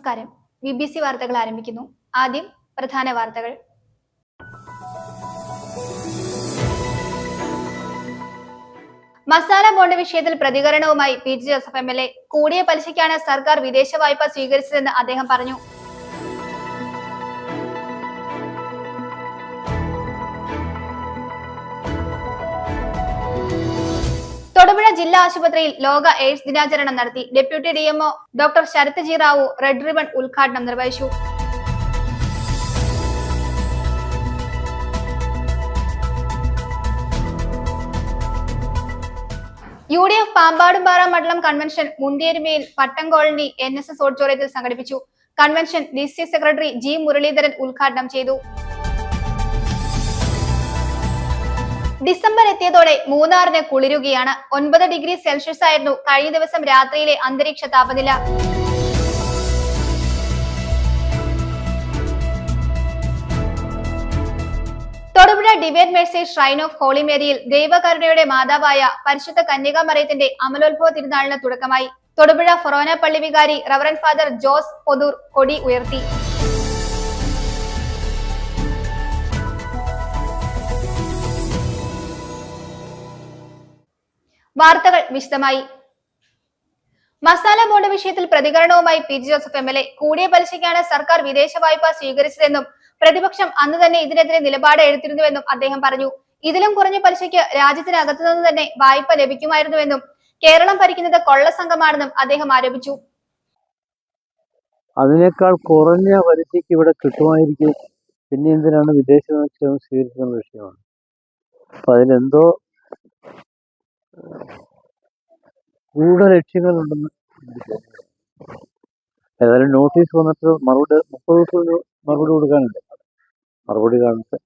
നമസ്കാരം. BBC വാർത്തകൾ ആരംഭിക്കുന്നു. ആദ്യം പ്രധാന വാർത്തകൾ. മസാല ബോണ്ട് വിഷയത്തിൽ പ്രതികരണവുമായി പി ജെ ജോസഫ് MLA. കൂടിയ പലിശയ്ക്കാണ് സർക്കാർ വിദേശ വായ്പ സ്വീകരിച്ചതെന്ന് അദ്ദേഹം പറഞ്ഞു. തൊടുപുഴ ജില്ലാ ആശുപത്രിയിൽ ലോക എയ്ഡ്സ് ദിനാചരണം നടത്തി. Deputy DMO doctor Sarath G Rao red ribbon ഉദ്ഘാടനം നിർവഹിച്ചു. UDF പാമ്പാടുംപാറ മണ്ഡലം കൺവെൻഷൻ മുണ്ടിയേരിമയിൽ പട്ടം കോളനി NSS ഓഡിറ്റോറിയത്തിൽ സംഘടിപ്പിച്ചു. Convention DC secretary G Muraleedharan ഉദ്ഘാടനം ചെയ്തു. ഡിസംബർ എത്തിയതോടെ മൂന്നാറിന് കുളിരുകയാണ്. 9 ഡിഗ്രി സെൽഷ്യസ് ആയിരുന്നു കഴിഞ്ഞ ദിവസം രാത്രിയിലെ അന്തരീക്ഷ താപനില. Thodupuzha divine Mercy shrine of holy മേരിയിൽ ദൈവകരുണയുടെ മാതാവായ പരിശുദ്ധ കന്യകാമറിയത്തിന്റെ അമലോത്ഭവ തിരുനാളിന് തുടക്കമായി. തൊടുപുഴ ഫൊറോന പള്ളി വികാരി റവറൻ ഫാദർ ജോസ് പൊതൂർ കൊടി ഉയർത്തി. വാർത്തകൾ വിശദമായി. മസാല ബോണ്ട് വിഷയത്തിൽ പ്രതികരണവുമായി പി ജെ ജോസഫ് MLA. കൂടിയ പലിശയ്ക്കാണ് സർക്കാർ വിദേശ വായ്പ സ്വീകരിച്ചതെന്നും പ്രതിപക്ഷം അന്ന് തന്നെ ഇതിനെതിരെ നിലപാട് എടുത്തിരുന്നുവെന്നും അദ്ദേഹം പറഞ്ഞു. ഇതിലും കുറഞ്ഞ പലിശയ്ക്ക് രാജ്യത്തിനകത്തു നിന്ന് തന്നെ വായ്പ ലഭിക്കുമായിരുന്നുവെന്നും കേരളം ഭരിക്കുന്നത് കൊള്ള സംഘമാണെന്നും അദ്ദേഹം ആരോപിച്ചു. അതിനേക്കാൾ കുറഞ്ഞ പലിശയ്ക്ക് ഇവിടെ കിട്ടുമായിരിക്കും, പിന്നെ എന്തിനാണ് വിദേശ നിക്ഷേപം സ്വീകരിക്കുന്ന വിഷയമാണ്. അപ്പൊ അതിലെന്തോ ഗൂഢലക്ഷ്യങ്ങളുണ്ടെന്ന് ഏതായാലും നോട്ടീസ് വന്നിട്ട് മറുപടി 30 ദിവസം മറുപടി കൊടുക്കാനുണ്ട്. മറുപടി കാണട്ടെ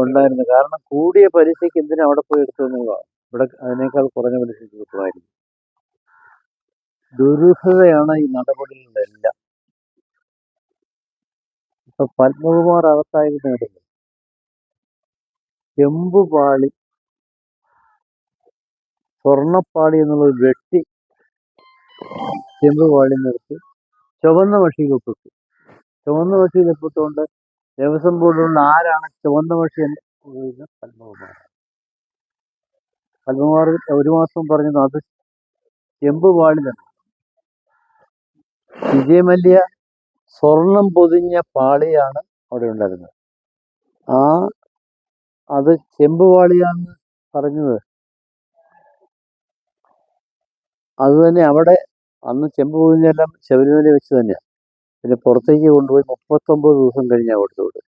ഉണ്ടായിരുന്നു. കാരണം കൂടിയ പലിശയ്ക്ക് എന്തിനാ അവിടെ പോയി എടുത്തു എന്നുള്ളതാണ്. ഇവിടെ അതിനേക്കാൾ കുറഞ്ഞ പലിശയ്ക്ക് കിട്ടുമായിരുന്നു. ദുരൂഹതയാണ് ഈ നടപടികളിലെല്ലാം. ഇപ്പൊ പത്മകുമാർ അകത്തായിരുന്നില്ല, ചെമ്പുപാളി സ്വർണപ്പാളി എന്നുള്ളത് വെട്ടി ചെമ്പുപാളി നിർത്തി ചുവന്ന മഷിയിൽ ഒപ്പിട്ടു. ചുവന്ന മഷിയിൽ ഒപ്പിട്ടുകൊണ്ട് ദേവസ്വം ബോർഡിലുള്ള ആരാണ് ചുവന്ന മഷി എന്ന് ഉപയോഗിക്കുന്നത്? പത്മകുമാർ. പത്മകുമാർ ഒരു മാസം പറഞ്ഞത് അത് ചെമ്പുപാളി തന്നെ. വിജയമല്യ സ്വർണം പൊതിഞ്ഞ പാളിയാണ് അവിടെ ഉണ്ടായിരുന്നത്. അത് ചെമ്പുപാളിയാന്ന് പറഞ്ഞത് അത് തന്നെ. അവിടെ അന്ന് ചെമ്പ് പൊതിഞ്ഞെല്ലാം ശബരിമല വെച്ച് തന്നെയാണ്. പിന്നെ പുറത്തേക്ക് കൊണ്ടുപോയി 39 ദിവസം കഴിഞ്ഞാൽ കൊടുത്തുവിടും.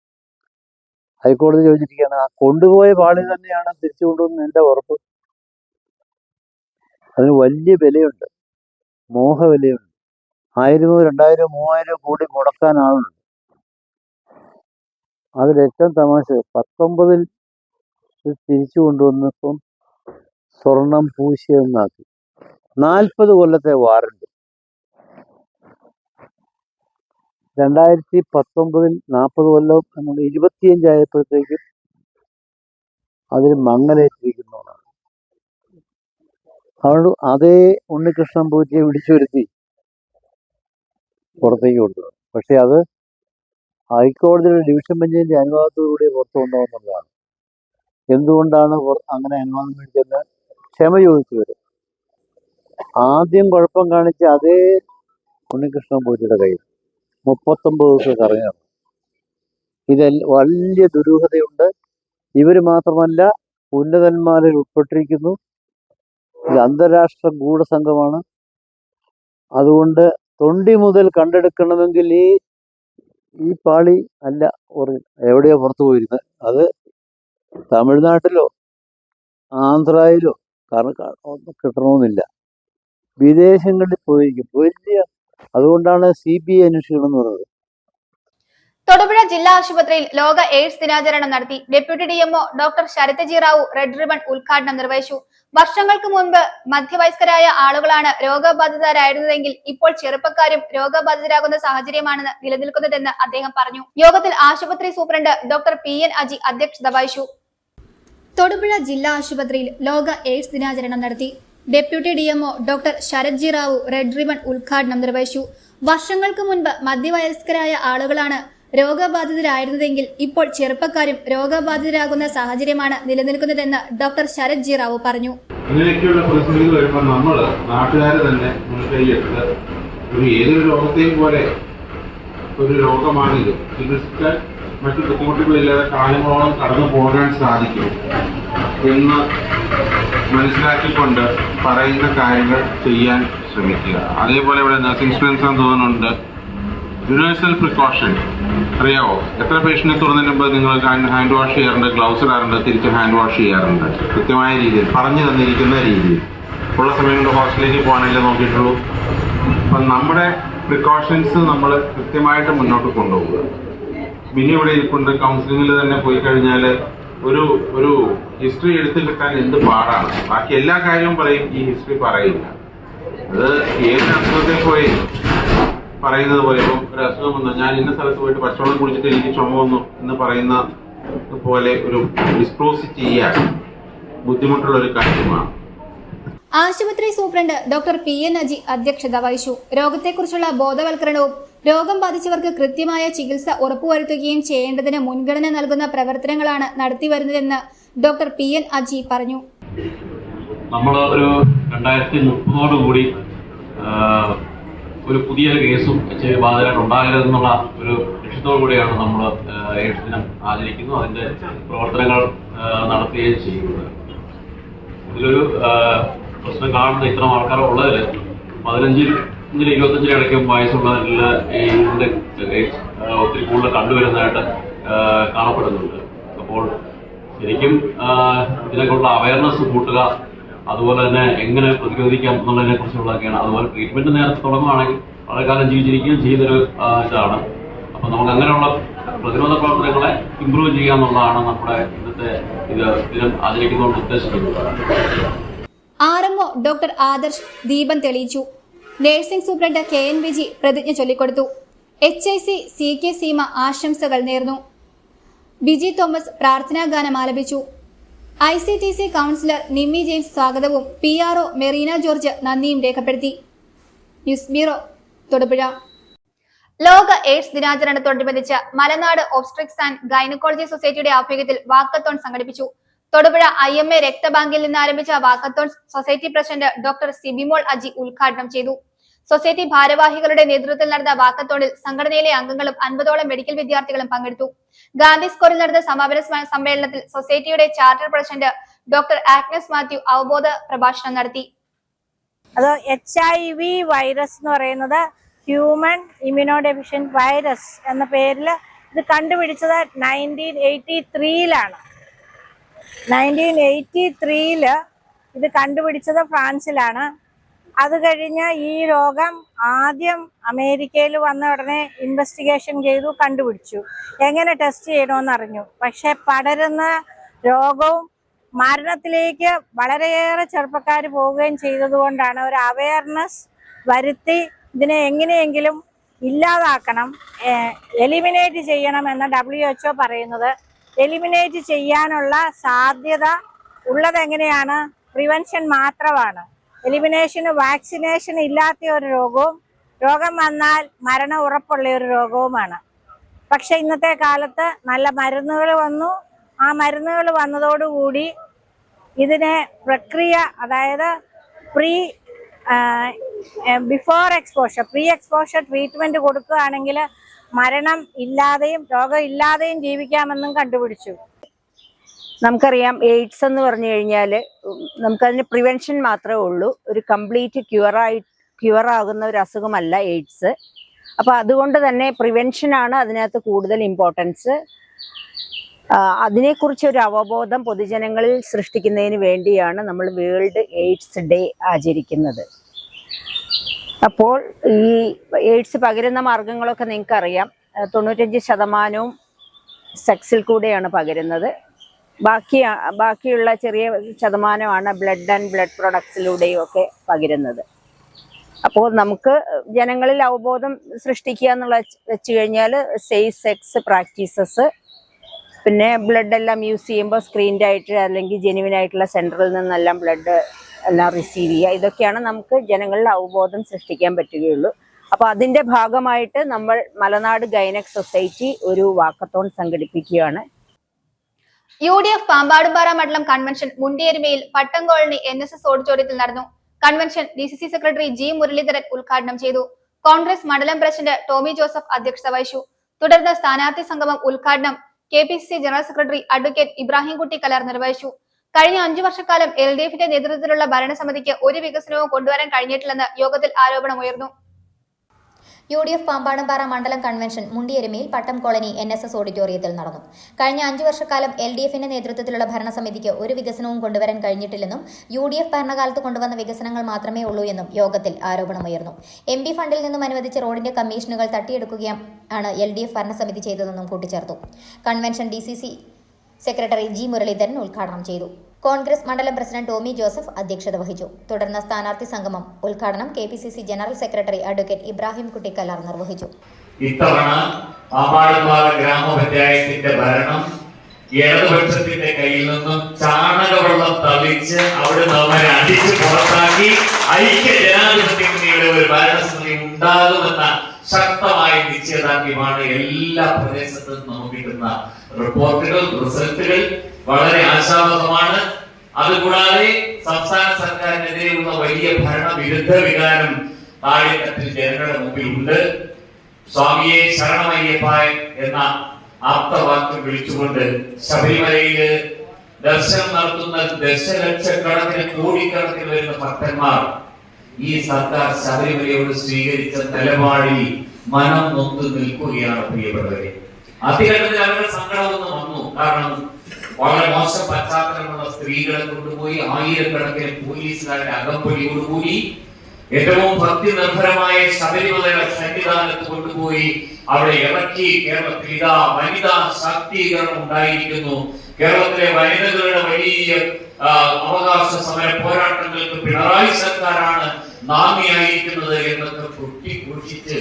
ഹൈക്കോടതി ചോദിച്ചിരിക്കുകയാണ്, ആ കൊണ്ടുപോയ പാളി തന്നെയാണ് തിരിച്ചു കൊണ്ടുവന്ന് എൻ്റെ ഉറപ്പ്. അതിന് വലിയ വിലയുണ്ട്, മോഹവിലയുണ്ട്. 1000, 2000, 3000 കോടി മുടക്കാൻ ആളുണ്ട്. അതിലേറ്റവും തമാശ 19-ൽ തിരിച്ചു കൊണ്ടുവന്നപ്പം സ്വർണം പൂശിയെന്നാക്കി. 40 കൊല്ലത്തെ വാറണ്ടി. 2019-ൽ 40 കൊല്ലം എന്നുള്ള 25 ആയപ്പോഴത്തേക്കും അതിൽ മങ്ങലേറ്റിരിക്കുന്നതാണ്. അതുകൊണ്ട് അതേ ഉണ്ണികൃഷ്ണൻ പൂച്ചയെ വിളിച്ചുവരുത്തി പുറത്തേക്ക് കൊണ്ടുവരും. പക്ഷെ അത് ഹൈക്കോടതിയുടെ ഡിവിഷൻ ബെഞ്ചിന്റെ അനുവാദത്തോടുകൂടി പുറത്തു കൊണ്ടുപോകുന്നതാണ്. എന്തുകൊണ്ടാണ് അങ്ങനെ അനുവാദം മേടിച്ചെന്ന് ക്ഷമ ചോദിച്ചു വരും. ആദ്യം കുഴപ്പം കാണിച്ച അതേ ഉണ്ണികൃഷ്ണൻ പൂച്ചയുടെ കയ്യിൽ 39 ദിവസം കറങ്ങാണ്. ഇതിൽ വലിയ ദുരൂഹതയുണ്ട്. ഇവര് മാത്രമല്ല, ഉന്നതന്മാരിൽ ഉൾപ്പെട്ടിരിക്കുന്നു. ഇത് അന്താരാഷ്ട്ര ഗൂഢസംഘമാണ്. അതുകൊണ്ട് തൊണ്ടി മുതൽ കണ്ടെടുക്കണമെങ്കിൽ ഈ പാളി അല്ല എവിടെയോ പുറത്തു പോയിരുന്നത്. അത് തമിഴ്നാട്ടിലോ ആന്ധ്രയിലോ ഒന്നും കിട്ടണമെന്നില്ല, വിദേശങ്ങളിൽ പോയിരിക്കും വലിയ. അതുകൊണ്ടാണ് CBI അന്വേഷിക്കണം എന്ന് പറയുന്നത്. തൊടുപുഴ ജില്ലാ ആശുപത്രിയിൽ ലോക എയ്ഡ്സ് ദിനാചരണം നടത്തി. Deputy DMO doctor Sarath G Rao red ribbon ഉദ്ഘാടനം നിർവഹിച്ചു. വർഷങ്ങൾക്ക് മുൻപ് മധ്യവയസ്കരായ ആളുകളാണ് രോഗബാധിതരായിരുന്നതെങ്കിൽ ഇപ്പോൾ ചെറുപ്പക്കാരും രോഗബാധിതരാകുന്ന സാഹചര്യമാണ് നിലനിൽക്കുന്നതെന്ന് അദ്ദേഹം പറഞ്ഞു. യോഗത്തിൽ ആശുപത്രി സൂപ്രണ്ട് ഡോക്ടർ PN അജി അധ്യക്ഷത വഹിച്ചു. തൊടുപുഴ ജില്ലാ ആശുപത്രിയിൽ ലോക എയ്ഡ്സ് ദിനാചരണം നടത്തി. Deputy DMO doctor Sarath G Rao red ribbon ഉദ്ഘാടനം നിർവഹിച്ചു. വർഷങ്ങൾക്ക് മുൻപ് മധ്യവയസ്കരായ ആളുകളാണ് രോഗബാധിതരായിരുന്നതെങ്കിൽ ഇപ്പോൾ ചെറുപ്പക്കാരും രോഗബാധിതരാകുന്ന സാഹചര്യമാണ് നിലനിൽക്കുന്നതെന്ന് ഡോക്ടർ ശരത് ജി റാവു പറഞ്ഞു. ഇങ്ങനെയൊക്കെയുള്ള പ്രതിസന്ധികൾ വരുമ്പോൾ നമ്മൾ നാട്ടുകാർ തന്നെ മുൻകൈയെടുത്ത് ഏതൊരു രോഗത്തെയും പോലെ ഒരു രോഗമാണിത് ചികിത്സിക്കാൻ മറ്റു ബുദ്ധിമുട്ടുകളില്ലാതെ കാലങ്ങളോളം കടന്നു പോകാൻ സാധിക്കും എന്ന് മനസ്സിലാക്കിക്കൊണ്ട് പറയുന്ന കാര്യങ്ങൾ ചെയ്യാൻ ശ്രമിക്കുക. അതേപോലെ ഇവിടെ നഴ്സിംഗ് സ്റ്റുഡൻസ് എന്ന് തോന്നുന്നുണ്ട്. യൂണിവേഴ്സൽ പ്രിക്കോഷൻ അറിയാവോ? എത്ര പേഷ്യന്റിനെ തുറന്നതിന് മുമ്പ് നിങ്ങൾ ഹാൻഡ് വാഷ് ചെയ്യാറുണ്ട്, ഗ്ലൗസ് ഇടാറുണ്ട്, തിരിച്ച് ഹാൻഡ് വാഷ് ചെയ്യാറുണ്ട്, കൃത്യമായ രീതിയിൽ പറഞ്ഞു തന്നിരിക്കുന്ന രീതിയിൽ. ഉള്ള സമയം കൊണ്ട് ഹോസ്റ്റലിലേക്ക് പോകാനല്ലേ നോക്കിയിട്ടുള്ളൂ. അപ്പം നമ്മുടെ പ്രിക്കോഷൻസ് നമ്മൾ കൃത്യമായിട്ട് മുന്നോട്ട് കൊണ്ടുപോകുക. പിന്നെ ഇവിടെ ഇരിപ്പുണ്ട്, കൗൺസിലിങ്ങിൽ തന്നെ പോയി കഴിഞ്ഞാൽ ഒരു ഹിസ്റ്ററി എടുത്ത് കിട്ടാൻ എന്ത് പാടാണ്. ബാക്കി എല്ലാ കാര്യവും പറയും, ഈ ഹിസ്റ്ററി പറയില്ല. അത് ഏത് അസുഖത്തിൽ പോയി പറയുന്നത് പോലെ, ഇപ്പം ഒരു അസുഖം വന്നു, ഞാൻ ഇന്ന സ്ഥലത്ത് പോയിട്ട് പച്ചവെള്ളം കുടിച്ചിട്ട് എനിക്ക് ചുമ വന്നു എന്ന് പറയുന്ന പോലെ ഒരു ഡിസ്ക്ലോസ് ചെയ്യാൻ ബുദ്ധിമുട്ടുള്ള ഒരു കാര്യമാണ്. ആശുപത്രി സൂപ്രണ്ട് ഡോക്ടർ PN അജി അധ്യക്ഷത വഹിച്ചു. രോഗത്തെക്കുറിച്ചുള്ള ബോധവൽക്കരണവും രോഗം ബാധിച്ചവർക്ക് കൃത്യമായ ചികിത്സ ഉറപ്പുവരുത്തുകയും ചെയ്യേണ്ടതിന് മുൻഗണന നൽകുന്ന പ്രവർത്തനങ്ങളാണ് നടത്തിവരുന്നതെന്ന് ഡോക്ടർ PN അജി പറഞ്ഞു. നമ്മൾ ഒരു 2030 ഒരു പുതിയ കേസും HIV ബാധിതരായിട്ട് ഉണ്ടാകരുതെന്നുള്ള ഒരു ലക്ഷ്യത്തോടു കൂടിയാണ് നമ്മൾ എയ്ഡ്സ് ദിനം ആചരിക്കുന്നു. അതിന്റെ പ്രവർത്തനങ്ങൾ നടത്തുകയും ചെയ്യുന്നത്. ഇതിലൊരു പ്രശ്നം കാണുന്ന ഇത്തരം ആൾക്കാർ ഉള്ളതിൽ 15-25 ഇടയ്ക്കും വയസ്സുള്ളതിൽ ഈ എയ്ഡ്സ് ഒത്തിരി കൂടുതൽ കണ്ടുവരുന്നതായിട്ട് കാണപ്പെടുന്നുണ്ട്. അപ്പോൾ ശരിക്കും ഇതിനെക്കുറിച്ചുള്ള അവയർനെസ് കൂട്ടുക, അതുപോലെ തന്നെ എങ്ങനെ പ്രതിരോധിക്കാം എന്നുള്ളതിനെ കുറിച്ചുള്ളതൊക്കെയാണ്. അതുപോലെ ട്രീറ്റ്മെന്റ് നേരത്തെ തുടങ്ങുകയാണെങ്കിൽ വളരെ കാലം ജീവിച്ചിരിക്കുകയും ചെയ്തൊരു ഇതാണ്. അപ്പം നമുക്ക് അങ്ങനെയുള്ള പ്രതിരോധ പ്രവർത്തനങ്ങളെ ഇംപ്രൂവ് ചെയ്യുക എന്നുള്ളതാണ് നമ്മുടെ ഇന്നത്തെ ദിനം ആചരിക്കുന്നതുകൊണ്ട് ഉദ്ദേശിക്കുന്നത്. RMO ഡോക്ടർ ആദർശ് ദീപം തെളിയിച്ചു. നഴ്സിംഗ് സൂപ്രണ്ട് KN വിജി പ്രതിജ്ഞ ചൊല്ലിക്കൊടുത്തു. HIC CK സീമ ആശംസകൾ നേർന്നു. ബിജി തോമസ് പ്രാർത്ഥനാഗാനം ആലപിച്ചു. ICTC കൗൺസിലർ നിമ്മി ജെയിംസ് സ്വാഗതവും PRO മെറീന ജോർജ് നന്ദിയും രേഖപ്പെടുത്തി. News bureau, Thodupuzha. ലോക എയ്ഡ്സ് ദിനാചരണത്തോടനുബന്ധിച്ച് മലനാട് ഒബ്സ്ട്രിക്സ് ആൻഡ് ഗൈനക്കോളജി സൊസൈറ്റിയുടെ ആഭിമുഖ്യത്തിൽ വാക്കത്തോൺ സംഘടിപ്പിച്ചു. തൊടുപുഴ IMA രക്തബാങ്കിൽ നിന്ന് ആരംഭിച്ച walkathon society president doctor Sibimol Aji ഉദ്ഘാടനം ചെയ്തു. സൊസൈറ്റി ഭാരവാഹികളുടെ നേതൃത്വത്തിൽ നടന്ന വാക്കത്തോണിൽ സംഘടനയിലെ അംഗങ്ങളും 50ഓളം മെഡിക്കൽ വിദ്യാർത്ഥികളും പങ്കെടുത്തു. ഗാന്ധി സ്ക്വയറിൽ നടന്ന സമാപന സമ്മേളനത്തിൽ സൊസൈറ്റിയുടെ charter president doctor Agnes Mathew അവബോധ പ്രഭാഷണം നടത്തി. അത് HIV വൈറസ് എന്ന് പറയുന്നത് ഹ്യൂമൻ ഇമ്മ്യൂണോ ഡെഫിഷ്യന്റ് വൈറസ് എന്ന പേരിൽ ഇത് കണ്ടുപിടിച്ചത് 1983-ലാണ്. 1983 ഇത് കണ്ടുപിടിച്ചത് ഫ്രാൻസിലാണ്. അത് കഴിഞ്ഞ് ഈ രോഗം ആദ്യം അമേരിക്കയിൽ വന്ന ഉടനെ ഇൻവെസ്റ്റിഗേഷൻ ചെയ്തു, കണ്ടുപിടിച്ചു, എങ്ങനെ ടെസ്റ്റ് ചെയ്യണമെന്ന് അറിഞ്ഞു. പക്ഷെ പടരുന്ന രോഗവും മരണത്തിലേക്ക് വളരെയേറെ ചെറുപ്പക്കാർ പോവുകയും ചെയ്തതുകൊണ്ടാണ് ഒരു അവയർനെസ് വരുത്തി ഇതിനെ എങ്ങനെയെങ്കിലും ഇല്ലാതാക്കണം, എലിമിനേറ്റ് ചെയ്യണം എന്ന WHO പറയുന്നത്. എലിമിനേറ്റ് ചെയ്യാനുള്ള സാധ്യത ഉള്ളത് എങ്ങനെയാണ്? പ്രിവെൻഷൻ മാത്രമാണ്. എലിമിനേഷന് വാക്സിനേഷൻ ഇല്ലാത്ത ഒരു രോഗവും, രോഗം വന്നാൽ മരണം ഉറപ്പുള്ള ഒരു രോഗവുമാണ്. പക്ഷെ ഇന്നത്തെ കാലത്ത് നല്ല മരുന്നുകൾ വന്നു. ആ മരുന്നുകൾ വന്നതോടുകൂടി ഇതിനെ പ്രക്രിയ, അതായത് before exposure, pre exposure treatment കൊടുക്കുകയാണെങ്കിൽ മരണം ഇല്ലാതെയും രോഗം ഇല്ലാതെയും ജീവിക്കാമെന്നും കണ്ടുപിടിച്ചു. നമുക്കറിയാം, എയ്ഡ്സ് എന്ന് പറഞ്ഞു കഴിഞ്ഞാൽ നമുക്കതിന് പ്രിവെൻഷൻ മാത്രമേ ഉള്ളൂ. ഒരു കംപ്ലീറ്റ് ക്യൂർ ആകുന്ന ഒരു അസുഖമല്ല എയ്ഡ്സ്. അപ്പോൾ അതുകൊണ്ട് തന്നെ പ്രിവെൻഷനാണ് അതിനകത്ത് കൂടുതൽ ഇമ്പോർട്ടൻസ്. അതിനെക്കുറിച്ച് ഒരു അവബോധം പൊതുജനങ്ങളിൽ സൃഷ്ടിക്കുന്നതിന് വേണ്ടിയാണ് നമ്മൾ വേൾഡ് എയ്ഡ്സ് ഡേ ആചരിക്കുന്നത്. അപ്പോൾ ഈ എയ്ഡ്സ് പകരുന്ന മാർഗങ്ങളൊക്കെ നിങ്ങൾക്കറിയാം. 95% സെക്സിൽ കൂടെയാണ് പകരുന്നത്. ബാക്കിയുള്ള ചെറിയ ശതമാനമാണ് ബ്ലഡ് ആൻഡ് ബ്ലഡ് പ്രൊഡക്ട്സിലൂടെയും ഒക്കെ പകരുന്നത്. അപ്പോൾ നമുക്ക് ജനങ്ങളിൽ അവബോധം സൃഷ്ടിക്കുക എന്നുള്ള വെച്ച് കഴിഞ്ഞാൽ സേഫ് സെക്സ് പ്രാക്ടീസസ്, പിന്നെ ബ്ലഡ് എല്ലാം യൂസ് ചെയ്യുമ്പോൾ സ്ക്രീൻഡ് ആയിട്ട് അല്ലെങ്കിൽ ജെനുവിൻ ആയിട്ടുള്ള സെൻറ്ററിൽ നിന്നെല്ലാം ബ്ലഡ് എല്ലാം റിസീവ് ചെയ്യുക. ഇതൊക്കെയാണ് നമുക്ക് ജനങ്ങളിൽ അവബോധം സൃഷ്ടിക്കാൻ പറ്റുകയുള്ളൂ. അപ്പോൾ അതിൻ്റെ ഭാഗമായിട്ട് നമ്മൾ മലനാട് ഗൈനക് സൊസൈറ്റി ഒരു വാക്കത്തോൺ സംഘടിപ്പിക്കുകയാണ്. UDF പാമ്പാടുംപാറ മണ്ഡലം കൺവെൻഷൻ മുണ്ടിയരുമയിൽ പട്ടം കോളനി NSS ഓഡിറ്റോറിയത്തിൽ നടന്നു. Convention DCC secretary G Muraleedharan ഉദ്ഘാടനം ചെയ്തു. കോൺഗ്രസ് മണ്ഡലം പ്രസിഡന്റ് ടോമി ജോസഫ് അധ്യക്ഷത വഹിച്ചു. തുടർന്ന് സ്ഥാനാർത്ഥി സംഗമം ഉദ്ഘാടനം KPCC general secretary advocate Ibrahimkutty Kalar നിർവഹിച്ചു. കഴിഞ്ഞ 5 വർഷക്കാലം LDFന്റെ നേതൃത്വത്തിലുള്ള ഭരണസമിതിക്ക് ഒരു വികസനവും കൊണ്ടുവരാൻ കഴിഞ്ഞിട്ടില്ലെന്ന് യോഗത്തിൽ ആരോപണമുയർന്നു. UDF പാമ്പാടുംപാറ മണ്ഡലം കൺവെൻഷൻ മുണ്ടിയരുമയിൽ പട്ടം കോളനി NSS ഓഡിറ്റോറിയത്തിൽ നടന്നു. കഴിഞ്ഞ 5 വർഷക്കാലം LDFന്റെ നേതൃത്വത്തിലുള്ള ഭരണസമിതിക്ക് ഒരു വികസനവും കൊണ്ടുവരാൻ കഴിഞ്ഞിട്ടില്ലെന്നും UDF ഭരണകാലത്ത് കൊണ്ടുവന്ന വികസനങ്ങൾ മാത്രമേ ഉള്ളൂ എന്നും യോഗത്തിൽ ആരോപണമുയർന്നു. MP ഫണ്ടിൽ നിന്നും അനുവദിച്ച റോഡിന്റെ കമ്മീഷനുകൾ തട്ടിയെടുക്കുകയാണ് LDF ഭരണസമിതി ചെയ്തതെന്നും കൂട്ടിച്ചേർത്തു. Convention DCC secretary G Muraleedharan ഉദ്ഘാടനം ചെയ്തു. കോൺഗ്രസ് മണ്ഡലം പ്രസിഡന്റ് ടോമി ജോസഫ് അധ്യക്ഷത വഹിച്ചു. തുടർന്ന് സ്ഥാനാർത്ഥി സംഗമം ഉദ്ഘാടനം KPCC general secretary advocate Ibrahimkutty Kalar നിർവഹിച്ചു. ഇത്തവണ പാമ്പാടുംപാറ ഗ്രാമപഞ്ചായത്തിന്റെ ഭരണം ഇടതുപക്ഷത്തിന്റെ കയ്യിൽ നിന്നും ചാണകവെള്ളം തളിച്ച് അവിടുന്ന് അവരെ അടിച്ച് പുറത്താക്കി ഐക്യ ജനാധിപത്യ മുന്നണിയുടെ ഒരു ഭരണസമിതി ഉണ്ടാകുമെന്ന ശക്തമായ നിശ്ചയദാർഢ്യമാണ് എല്ലാ പ്രദേശത്തും നമുക്ക് കിട്ടുന്ന റിപ്പോർട്ടുകൾ, റിസൾട്ടുകൾ വളരെ ആശാവഹമാണ്. അതുകൂടാതെ സംസ്ഥാന സർക്കാരിനെതിരെയുള്ള വലിയ ഭരണവിരുദ്ധ വികാരം താഴെത്തട്ടിൽ ജനങ്ങളുടെ മുമ്പിലുണ്ട്. സ്വാമിയെ ശരണമയ്യപ്പ എന്ന ആപ്തവാക്യം വിളിച്ചുകൊണ്ട് ശബരിമലയില് ദർശനം നടത്തുന്ന ദശലക്ഷക്കണക്കിന് കോടിക്കണക്കിന് വരുന്ന ഭക്തന്മാർ ഈ സർക്കാർ ശബരിമലയോട് സ്വീകരിച്ച നിലപാടിൽ മനം നൊന്ത് നിൽക്കുകയാണ്. പ്രിയപ്പെട്ടവരെ, ആദ്യഘട്ടത്തിൽ അവരുടെ സങ്കടമൊന്നും വന്നു. കാരണം വളരെ മോശം പശ്ചാത്തലമുള്ള സ്ത്രീകളെ കൊണ്ടുപോയി ആയിരക്കണക്കിന് പോലീസുകാരുടെ അകമ്പടിയോടുകൂടി ഏറ്റവും ഭക്തി നിർഭരമായ ശബരിമലയുടെ സന്നിധാനത്ത് കൊണ്ടുപോയി അവിടെ ഇറക്കി. കേരളത്തിൽ ഇതാ വനിതാ ശാക്തീകരണം ഉണ്ടായിരിക്കുന്നു. കേരളത്തിലെ വനിതകളുടെ വലിയ അവകാശ സമര പോരാട്ടങ്ങൾക്ക് പിണറായി സർക്കാരാണ് നാന്ദിയായിരിക്കുന്നത് എന്നൊക്കെ പൊട്ടിഘോഷിച്ച്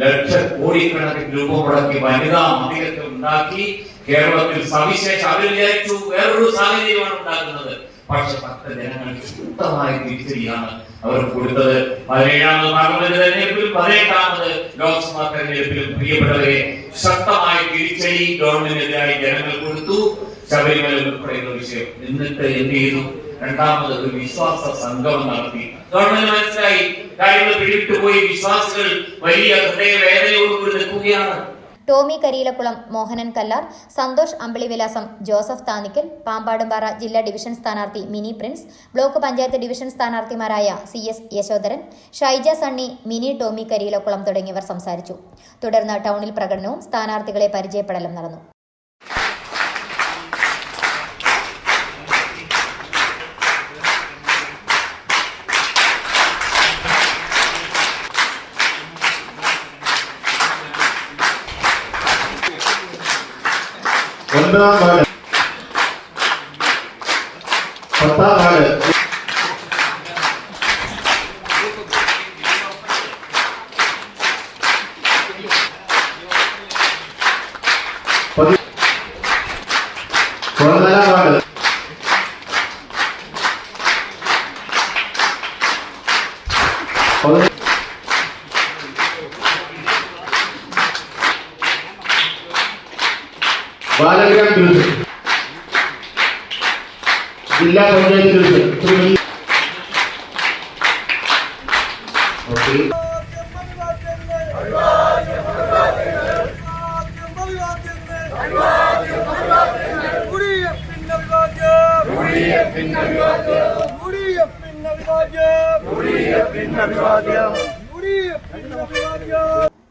ലക്ഷക്കോടിക്കണക്കിന് രൂപ മുടക്കി വനിതാ മതിലൊക്കെ ഉണ്ടാക്കി കേരളത്തിൽ സവിശേഷ അവർ വിചാരിച്ചു വേറൊരു സാഹചര്യമാണ് ഉണ്ടാക്കുന്നത്. പക്ഷെ ഭക്തജനങ്ങൾക്ക് ശുദ്ധമായ തിരിച്ചടിയാണ് അവർ കൊടുത്തത്. 17ാമത് പാർലമെന്റ് തെരഞ്ഞെടുപ്പിലും 18ാമത് ലോക്സഭാ തെരഞ്ഞെടുപ്പിലും പ്രിയപ്പെട്ടവരെ ശക്തമായ തിരിച്ചടി ഗവൺമെന്റിനെതിരായി ജനങ്ങൾ കൊടുത്തു. ശബരിമല ഉൾപ്പെടെയുള്ള വിഷയം. എന്നിട്ട് എന്ത് ചെയ്തു? രണ്ടാമത് ഒരു വിശ്വാസ സംഗമം നടത്തി. ഗവൺമെന്റ് മനസ്സിലായി കാര്യങ്ങൾ പിടിവിട്ടുപോയി. വിശ്വാസികൾ വലിയ ഹൃദയവേദനയോടുകൂടി നിൽക്കുകയാണ്. ടോമി കരിയിലക്കുളം, മോഹനൻ കല്ലാർ, സന്തോഷ് അമ്പിളിവിലാസം, ജോസഫ് താനിക്കൽ, പാമ്പാടുംപാറ ജില്ലാ ഡിവിഷൻ സ്ഥാനാർത്ഥി Mini Prince, block panchayat division സ്ഥാനാർത്ഥിമാരായ CS യശോധരൻ, ഷൈജ സണ്ണി, മിനി ടോമി കരിയിലക്കുളം തുടങ്ങിയവർ സംസാരിച്ചു. തുടർന്ന് ടൗണിൽ പ്രകടനവും സ്ഥാനാർത്ഥികളെ പരിചയപ്പെടലും നടന്നു. ഒന്നാം വാർഡ്, 10ാം വാർഡ്, 14ാം വാർഡ്, 15 ബാലഗ്രാം ഡിവിഷൻ, ജില്ലാ panchayat division.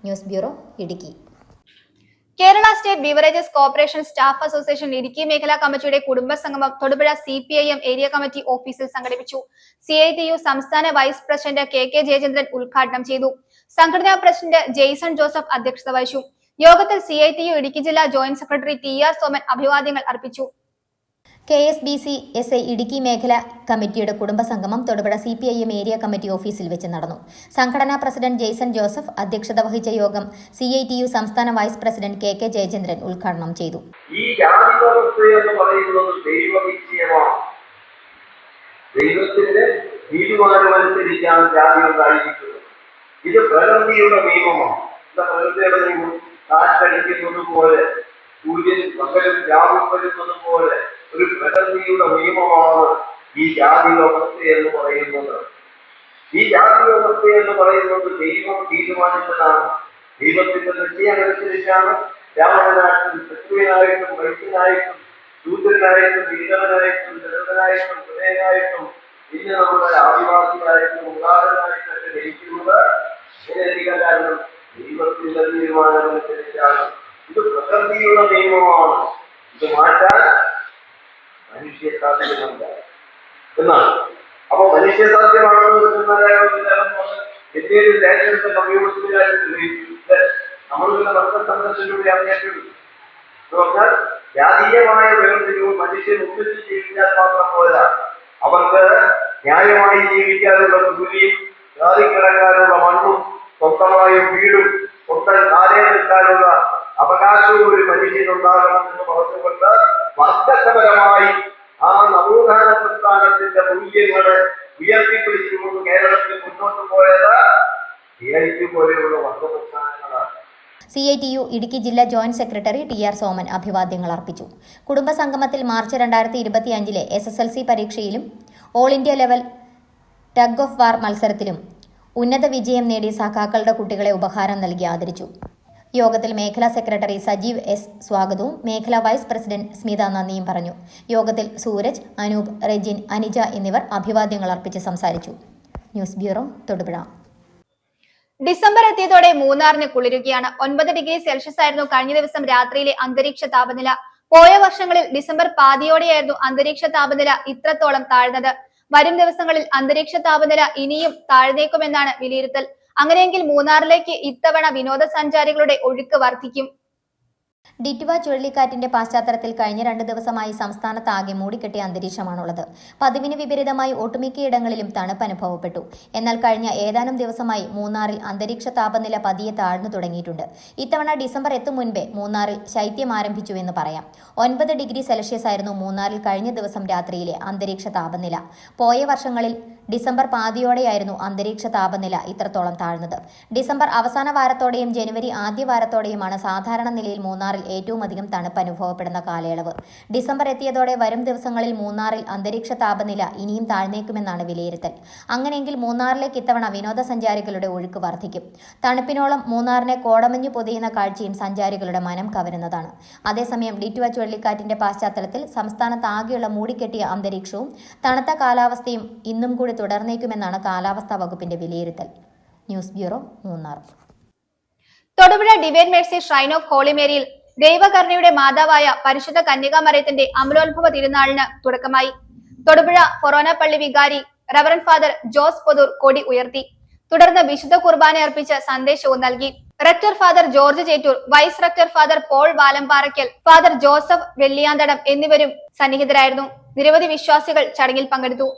News bureau, Idukki. Kerala state beverages corporation staff association Idukki മേഖലാ കമ്മിറ്റിയുടെ കുടുംബസംഗമം തൊടുപുഴ CPIM ഏരിയ കമ്മിറ്റി ഓഫീസിൽ സംഘടിപ്പിച്ചു. CITU സംസ്ഥാന വൈസ് പ്രസിഡന്റ് KK ജയചന്ദ്രൻ ഉദ്ഘാടനം ചെയ്തു. സംഘടനാ പ്രസിഡന്റ് ജെയ്സൺ ജോസഫ് അധ്യക്ഷത വഹിച്ചു. യോഗത്തിൽ CITU ഇടുക്കി ജില്ലാ ജോയിന്റ് സെക്രട്ടറി TR സോമൻ അഭിവാദ്യങ്ങൾ അർപ്പിച്ചു. KSBC SI ഇടുക്കി മേഖല കമ്മിറ്റിയുടെ കുടുംബസംഗമം തൊടുപുഴ CPIM ഏരിയ കമ്മിറ്റി ഓഫീസിൽ വെച്ച് നടന്നു. സംഘടനാ പ്രസിഡന്റ് ജെയ്സൺ ജോസഫ് അധ്യക്ഷത വഹിച്ച യോഗം CITU സംസ്ഥാന വൈസ് പ്രസിഡന്റ് KK ജയചന്ദ്രൻ ഉദ്ഘാടനം ചെയ്തു. ഈ ജാതി വ്യവസ്ഥ എന്ന് പറയുന്നത് ദൈവനിശ്ചയമാണ്. ദൈവത്തിന്റെ തീരുമാനമനുസരിച്ചാണ് ജാതി ഉണ്ടായിരിക്കുന്നത്. ഇത് പ്രകൃതിയുടെ നിയമമാണ്. എന്താ പ്രകൃതിയുടെ നിയമം? കാറ്റടിക്കുന്നത് പോലെ, സൂര്യൻ പകലും രാവും വരുന്നത് പോലെ ഒരു പ്രകൃതിയുടെ നിയമമാണ് ഈ ജാതി വ്യവസ്ഥ എന്ന് പറയുന്നത്. ഈ ജാതി വ്യവസ്ഥ എന്ന് പറയുന്നത് ദൈവം തീരുമാനിച്ചതാണ്. ദൈവത്തിന്റെ നിശ്ചയമനുസരിച്ചാണ് രാവണനായിട്ടും ശത്രുവിനായിട്ടും വൈദ്യനായിട്ടും ശൂദ്രനായിട്ടും വീരവനായിട്ടും ദളിതനായിട്ടും ഹൃദയനായിട്ടും പിന്നെ നമ്മുടെ ആദിവാസിയായിട്ടും ഉദാഹരണമായിട്ടൊക്കെ ജനിക്കുന്നത്. കാരണം ദൈവത്തിന്റെ തീരുമാനമനുസരിച്ചാണ്. ഇത് പ്രകൃതിയുടെ നിയമമാണ്. ഇത് മാറ്റാൻ മനുഷ്യ സാധ്യമല്ല എന്നാണ്. അപ്പൊ മനുഷ്യ സാധ്യമാണെന്ന് ഇന്ത്യയിൽ രാജ്യത്തെ കമ്മ്യൂണിസ്റ്റുകാരുടെ നമ്മളുടെ മത സംഘർഷത്തിലൂടെ അറിഞ്ഞിട്ടുണ്ട്. എന്ന് പറഞ്ഞാൽ ജാതീയമായ വേർതിരിവ് മനുഷ്യൻ ഒന്നിച്ച് ജീവിക്കാൻ മാത്രം പോരാ, അവർക്ക് ന്യായമായി ജീവിക്കാനുള്ള കൂലിയും ജാതിക്കിടക്കാനുള്ള മണ്ണും സ്വന്തമായ വീടും സ്വന്തം കാലേ നിൽക്കാനുള്ള അവകാശവും ഒരു മനുഷ്യനുണ്ടാകണം എന്ന് പറഞ്ഞുകൊണ്ട് വർഗപരമായി ആ നവോത്ഥാന പ്രസ്ഥാനത്തിന്റെ മൂല്യങ്ങളെ ഉയർത്തിപ്പിടിച്ചുകൊണ്ട് കേരളത്തിൽ മുന്നോട്ട് പോയത് CITU പോലെയുള്ള വർഗപ്രസ്ഥാനങ്ങളാണ്. CITU ഇടുക്കി ജില്ലാ ജോയിന്റ് സെക്രട്ടറി TR സോമൻ അഭിവാദ്യങ്ങൾ അർപ്പിച്ചു. കുടുംബസംഗമത്തിൽ മാർച്ച് 2025 SSLC പരീക്ഷയിലും all India level tug of war മത്സരത്തിലും ഉന്നത വിജയം നേടിയ സഖാക്കളുടെ കുട്ടികളെ ഉപഹാരം നൽകി ആദരിച്ചു. യോഗത്തിൽ മേഖലാ സെക്രട്ടറി സജീവ് S സ്വാഗതവും മേഖലാ വൈസ് പ്രസിഡന്റ് സ്മിത നന്ദിയും പറഞ്ഞു. യോഗത്തിൽ സൂരജ്, അനൂപ്, റെജിൻ, അനിജ എന്നിവർ അഭിവാദ്യങ്ങൾ അർപ്പിച്ച് സംസാരിച്ചു. News bureau, Thodupuzha. ഡിസംബർ എത്തിയതോടെ മൂന്നാറിന് കുളിരുകയാണ്. 9 ഡിഗ്രി സെൽഷ്യസ് ആയിരുന്നു കഴിഞ്ഞ ദിവസം രാത്രിയിലെ അന്തരീക്ഷ താപനില. പോയ വർഷങ്ങളിൽ ഡിസംബർ പാതിയോടെയായിരുന്നു അന്തരീക്ഷ താപനില ഇത്രത്തോളം താഴ്ന്നത്. വരും ദിവസങ്ങളിൽ അന്തരീക്ഷ താപനില ഇനിയും താഴ്ന്നേക്കുമെന്നാണ് വിലയിരുത്തൽ. അങ്ങനെയെങ്കിൽ മൂന്നാറിലേക്ക് ഇത്തവണ വിനോദസഞ്ചാരികളുടെ ഒഴുക്ക് വർദ്ധിക്കും. ഡിറ്റ്വ ചുഴലിക്കാറ്റിന്റെ പശ്ചാത്തലത്തിൽ കഴിഞ്ഞ 2 ദിവസമായി സംസ്ഥാനത്ത് ആകെ മൂടിക്കെട്ടിയ അന്തരീക്ഷമാണുള്ളത്. പതിവിന് വിപരീതമായി ഒട്ടുമിക്കയിടങ്ങളിലും തണുപ്പ് അനുഭവപ്പെട്ടു. എന്നാൽ കഴിഞ്ഞ ഏതാനും ദിവസമായി മൂന്നാറിൽ അന്തരീക്ഷ താപനില പതിയെ താഴ്ന്നു തുടങ്ങിയിട്ടുണ്ട്. ഇത്തവണ ഡിസംബർ എത്തും മുൻപേ മൂന്നാറിൽ ശൈത്യം ആരംഭിച്ചുവെന്ന് പറയാം. 9 ഡിഗ്രി സെൽഷ്യസ് ആയിരുന്നു മൂന്നാറിൽ കഴിഞ്ഞ ദിവസം രാത്രിയിലെ അന്തരീക്ഷ താപനില. പോയ വർഷങ്ങളിൽ ഡിസംബർ പാതിയോടെയായിരുന്നു അന്തരീക്ഷ താപനില ഇത്രത്തോളം താഴ്ന്നത്. ഡിസംബർ അവസാന വാരത്തോടെയും ജനുവരി ആദ്യ വാരത്തോടെയുമാണ് സാധാരണ നിലയിൽ മൂന്നാറിൽ ഏറ്റവും അധികം തണുപ്പ് അനുഭവപ്പെടുന്ന കാലയളവ്. ഡിസംബർ എത്തിയതോടെ വരും ദിവസങ്ങളിൽ മൂന്നാറിൽ അന്തരീക്ഷ താപനില ഇനിയും താഴ്ന്നേക്കുമെന്നാണ് വിലയിരുത്തൽ. അങ്ങനെയെങ്കിൽ മൂന്നാറിലേക്ക് ഇത്തവണ വിനോദസഞ്ചാരികളുടെ ഒഴുക്ക് വർദ്ധിക്കും. തണുപ്പിനോളം മൂന്നാറിനെ കോടമഞ്ഞു പൊതിയുന്ന കാഴ്ചയും സഞ്ചാരികളുടെ മനം കവരുന്നതാണ്. അതേസമയം ഡിറ്റ്വ ചുഴലിക്കാറ്റിന്റെ പശ്ചാത്തലത്തിൽ സംസ്ഥാനത്താകെയുള്ള മൂടിക്കെട്ടിയ അന്തരീക്ഷവും തണുത്ത കാലാവസ്ഥയും ഇന്നും കൂടി തുടർന്നേക്കുമെന്നാണ് കാലാവസ്ഥാ വകുപ്പിന്റെ വിലയിരുത്തൽ. News bureau, Munnar. Thodupuzha divine Mercy shrine of holy മേരിയിൽ ദൈവകരുണയുടെ മാതാവായ പരിശുദ്ധ കന്യകാമറിയത്തിന്റെ അമലോത്ഭവ തിരുനാളിന് തുടക്കമായി. തൊടുപുഴ ഫൊറോന പള്ളി വികാരി റവറന്റ് ഫാദർ ജോസ് പൊതൂർ കൊടി ഉയർത്തി. തുടർന്ന് വിശുദ്ധ കുർബാന അർപ്പിച്ച് സന്ദേശവും നൽകി. Rector father George Chettoor, vice rector father Paul Valamparakkal, father Joseph Velliyanthadam എന്നിവരും സന്നിഹിതരായിരുന്നു. നിരവധി വിശ്വാസികൾ ചടങ്ങിൽ പങ്കെടുത്തു.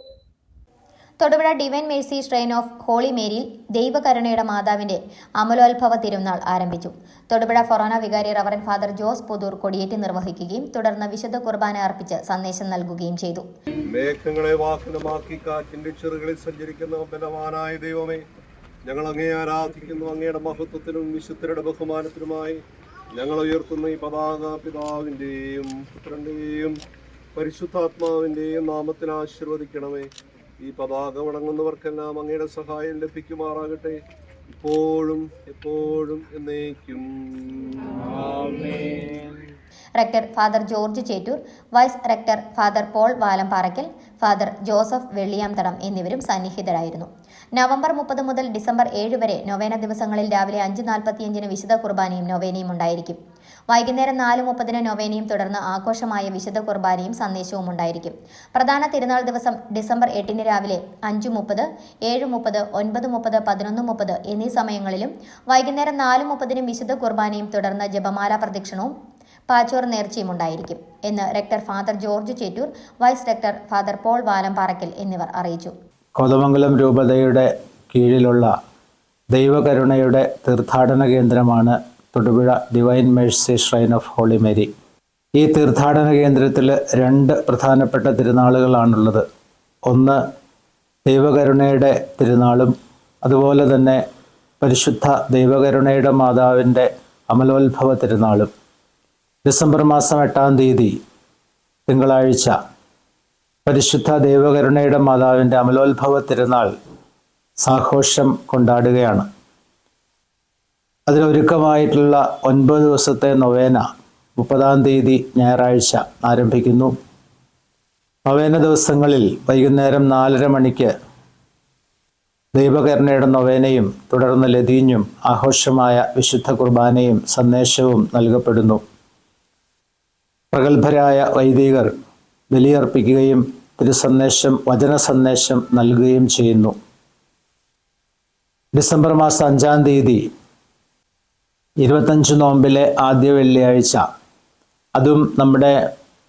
Thodupuzha divine Mercy shrine of holy മേരിയിൽ ദൈവകരുണയുടെ മാതാവിന്റെ അമലോത്ഭവ തിരുനാൾ ആരംഭിച്ചു. തൊടുപുഴ ഫൊറോന വികാരി റവറന്റ് ഫാദർ ജോസ് പൊതൂർ കൊടിയേറ്റ് നിർവഹിക്കുകയും തുടർന്ന് വിശുദ്ധ കുർബാന അർപ്പിച്ച് സന്ദേശം നൽകുകയും ചെയ്തു. മേഘങ്ങളെ വാഹനമാക്കി കാറ്റിന്റെ ചെറുകളിൽ സഞ്ചരിക്കുന്ന ബലവാനായ ദൈവമേ, ഞങ്ങൾ അങ്ങേ ആരാധിക്കുന്നു. അങ്ങയുടെ മഹത്വത്തിനും വിശുദ്ധരുടെ ബഹുമാനത്തിനുമായി ഞങ്ങൾ ഉയർത്തുന്ന ഈ പതാക പിതാവിന്റെയും പുത്രന്റെയും പരിശുദ്ധാത്മാവിന്റെയും നാമത്തിൽ ആശീർവദിക്കണമേ. ഈ പതാക വണങ്ങുന്നവർക്കെല്ലാം അങ്ങയുടെ സഹായം ലഭിക്കുമാറാകട്ടെ, ഇപ്പോഴും എപ്പോഴും എന്നേക്കും. ആമേൻ. Rector father George Chettoor, vice rector father Paul Valamparakkal, father Joseph Velliyanthadam എന്നിവരും സന്നിഹിതരായിരുന്നു. നവംബർ 30 മുതൽ ഡിസംബർ 7 വരെ നൊവേന ദിവസങ്ങളിൽ രാവിലെ 5:45 വിശുദ്ധ കുർബാനയും നൊവേനയും ഉണ്ടായിരിക്കും. വൈകുന്നേരം 4:30 നൊവേനയും തുടർന്ന് ആഘോഷമായ വിശുദ്ധ കുർബാനയും സന്ദേശവും ഉണ്ടായിരിക്കും. പ്രധാന തിരുനാൾ ദിവസം ഡിസംബർ 8 രാവിലെ 5:30, 7:30, 9:30, 11:30 എന്നീ സമയങ്ങളിലും വൈകുന്നേരം 4:30 വിശുദ്ധ കുർബാനയും തുടർന്ന് ജപമാല പ്രദക്ഷിണവും പാച്ചോർ നേർച്ചയും ഉണ്ടായിരിക്കും എന്ന് rector father George Chettoor, vice rector father Paul Valamparakkal എന്നിവർ അറിയിച്ചു. കോതമംഗലം രൂപതയുടെ കീഴിലുള്ള ദൈവകരുണയുടെ തീർത്ഥാടന കേന്ദ്രമാണ് Thodupuzha divine Mercy shrine of Holy Mary. ഈ തീർത്ഥാടന കേന്ദ്രത്തിൽ 2 പ്രധാനപ്പെട്ട തിരുനാളുകളാണുള്ളത്. ഒന്ന് ദൈവകരുണയുടെ തിരുനാളും അതുപോലെ തന്നെ പരിശുദ്ധ ദൈവകരുണയുടെ മാതാവിൻ്റെ അമലോത്ഭവ തിരുനാളും ഡിസംബർ മാസം 8-ാം തീയതി തിങ്കളാഴ്ച പരിശുദ്ധ ദൈവകരുണയുടെ മാതാവിൻ്റെ അമലോത്ഭവ തിരുനാൾ സാഘോഷം കൊണ്ടാടുകയാണ്. അതിനൊരുക്കമായിട്ടുള്ള 9 ദിവസത്തെ നൊവേന 30-ാം തീയതി ഞായറാഴ്ച ആരംഭിക്കുന്നു. നൊവേന ദിവസങ്ങളിൽ വൈകുന്നേരം 4:30 മണിക്ക് ദൈവകരുണയുടെ നൊവേനയും തുടർന്ന് ലതീഞ്ഞും ആഘോഷമായ വിശുദ്ധ കുർബാനയും സന്ദേശവും നൽകപ്പെടുന്നു. പ്രഗത്ഭരായ വൈദികർ ബലിയർപ്പിക്കുകയും തിരുസന്ദേശം വചന സന്ദേശം നൽകുകയും ചെയ്യുന്നു. ഡിസംബർ മാസം 5-ാം തീയതി 25 നോമ്പിലെ ആദ്യ വെള്ളിയാഴ്ച, അതും നമ്മുടെ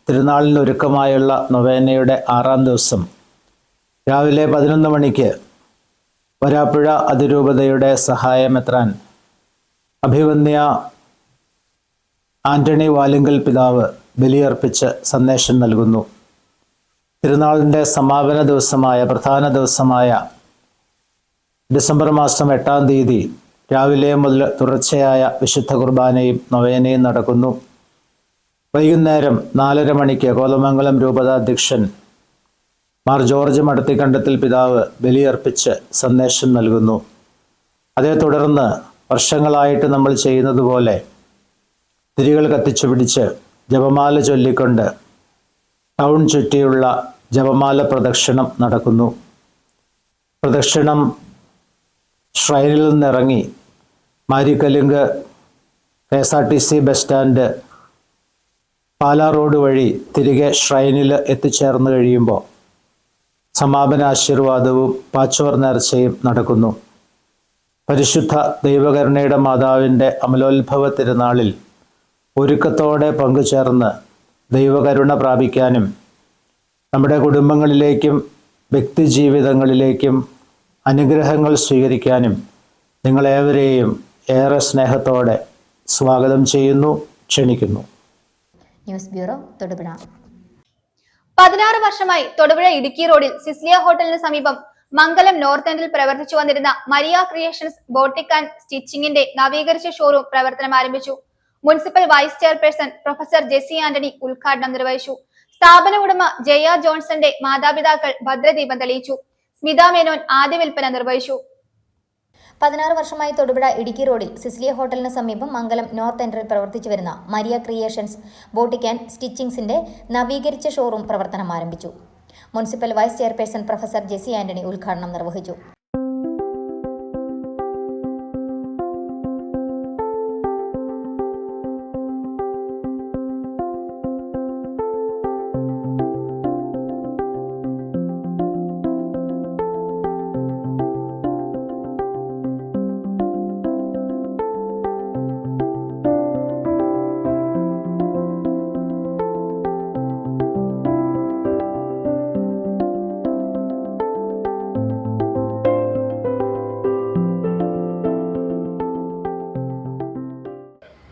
തിരുനാളിനൊരുക്കമായുള്ള നൊവേനയുടെ 6-ാം ദിവസം രാവിലെ 11 മണിക്ക് വരാപ്പുഴ അതിരൂപതയുടെ സഹായമെത്രാൻ അഭിവന്യ ആന്റണി വാലുങ്കൽ പിതാവ് ബലിയർപ്പിച്ച് സന്ദേശം നൽകുന്നു. തിരുനാളിൻ്റെ സമാപന ദിവസമായ പ്രധാന ദിവസമായ ഡിസംബർ മാസം 8-ാം തീയതി രാവിലെ മുതൽ തുടർച്ചയായ വിശുദ്ധ കുർബാനയും നൊവേനയും നടക്കുന്നു. വൈകുന്നേരം 4:30 മണിക്ക് കോതമംഗലം രൂപതാധ്യക്ഷൻ മാർ ജോർജ് മടത്തിക്കണ്ടത്തിൽ പിതാവ് ബലിയർപ്പിച്ച് സന്ദേശം നൽകുന്നു. അതേ തുടർന്ന് വർഷങ്ങളായിട്ട് നമ്മൾ ചെയ്യുന്നത് പോലെ തിരികൾ കത്തിച്ചു പിടിച്ച് ജപമാല ചൊല്ലിക്കൊണ്ട് ടൗൺ ചുറ്റിയുള്ള ജപമാല പ്രദക്ഷിണം നടക്കുന്നു. പ്രദക്ഷിണം ഷ്രൈനിൽ നിന്നിറങ്ങി മാരിക്കലുങ്ക് KSRTC bus stand Pala road വഴി തിരികെ ഷ്രൈനിൽ എത്തിച്ചേർന്ന് കഴിയുമ്പോൾ സമാപന ആശീർവാദവും പാച്ചോർ നേർച്ചയും നടക്കുന്നു. പരിശുദ്ധ ദൈവകരുണയുടെ മാതാവിൻ്റെ അമലോത്ഭവ തിരുനാളിൽ ഒരുക്കത്തോടെ പങ്കുചേർന്ന് ദൈവകരുണ പ്രാപിക്കാനും നമ്മുടെ കുടുംബങ്ങളിലേക്കും വ്യക്തിജീവിതങ്ങളിലേക്കും അനുഗ്രഹങ്ങൾ സ്വീകരിക്കാനും നിങ്ങളേവരെയും ഏറെ സ്നേഹത്തോടെ സ്വാഗതം ചെയ്യുന്നു, ക്ഷണിക്കുന്നു. News bureau, Thodupuzha. 16 വർഷമായി തൊടുപുഴ ഇടുക്കി റോഡിൽ സിസ്ലിയ ഹോട്ടലിന് സമീപം മംഗലം നോർത്ത് എൻഡിൽ പ്രവർത്തിച്ചു വന്നിരുന്ന മരിയ ക്രിയേഷൻസ് ബോട്ടിക് ആൻഡ് സ്റ്റിച്ചിങ്ങിന്റെ നവീകരിച്ച ഷോറൂം പ്രവർത്തനം ആരംഭിച്ചു. Municipal vice chairperson professor Jessy Antony ഉദ്ഘാടനം നിർവഹിച്ചു. സ്ഥാപന ഉടമ ജയ ജോൺസന്റെ മാതാപിതാക്കൾ ഭദ്രദീപം തെളിയിച്ചു. സ്മിത മേനോൻ ആദ്യ വിൽപ്പന നിർവഹിച്ചു. 16 വർഷമായി തൊടുപുഴ ഇടുക്കി റോഡിൽ സിസ്ലിയ ഹോട്ടലിന് സമീപം മംഗലം നോർത്ത് എൻഡിൽ പ്രവർത്തിച്ചു വരുന്ന മരിയ ക്രിയേഷൻസ് ബോട്ടിക് ആൻഡ് സ്റ്റിച്ചിങ്സിന്റെ നവീകരിച്ച ഷോറൂം പ്രവർത്തനം ആരംഭിച്ചു. Municipal vice chairperson professor Jessy Antony ഉദ്ഘാടനം നിർവഹിച്ചു.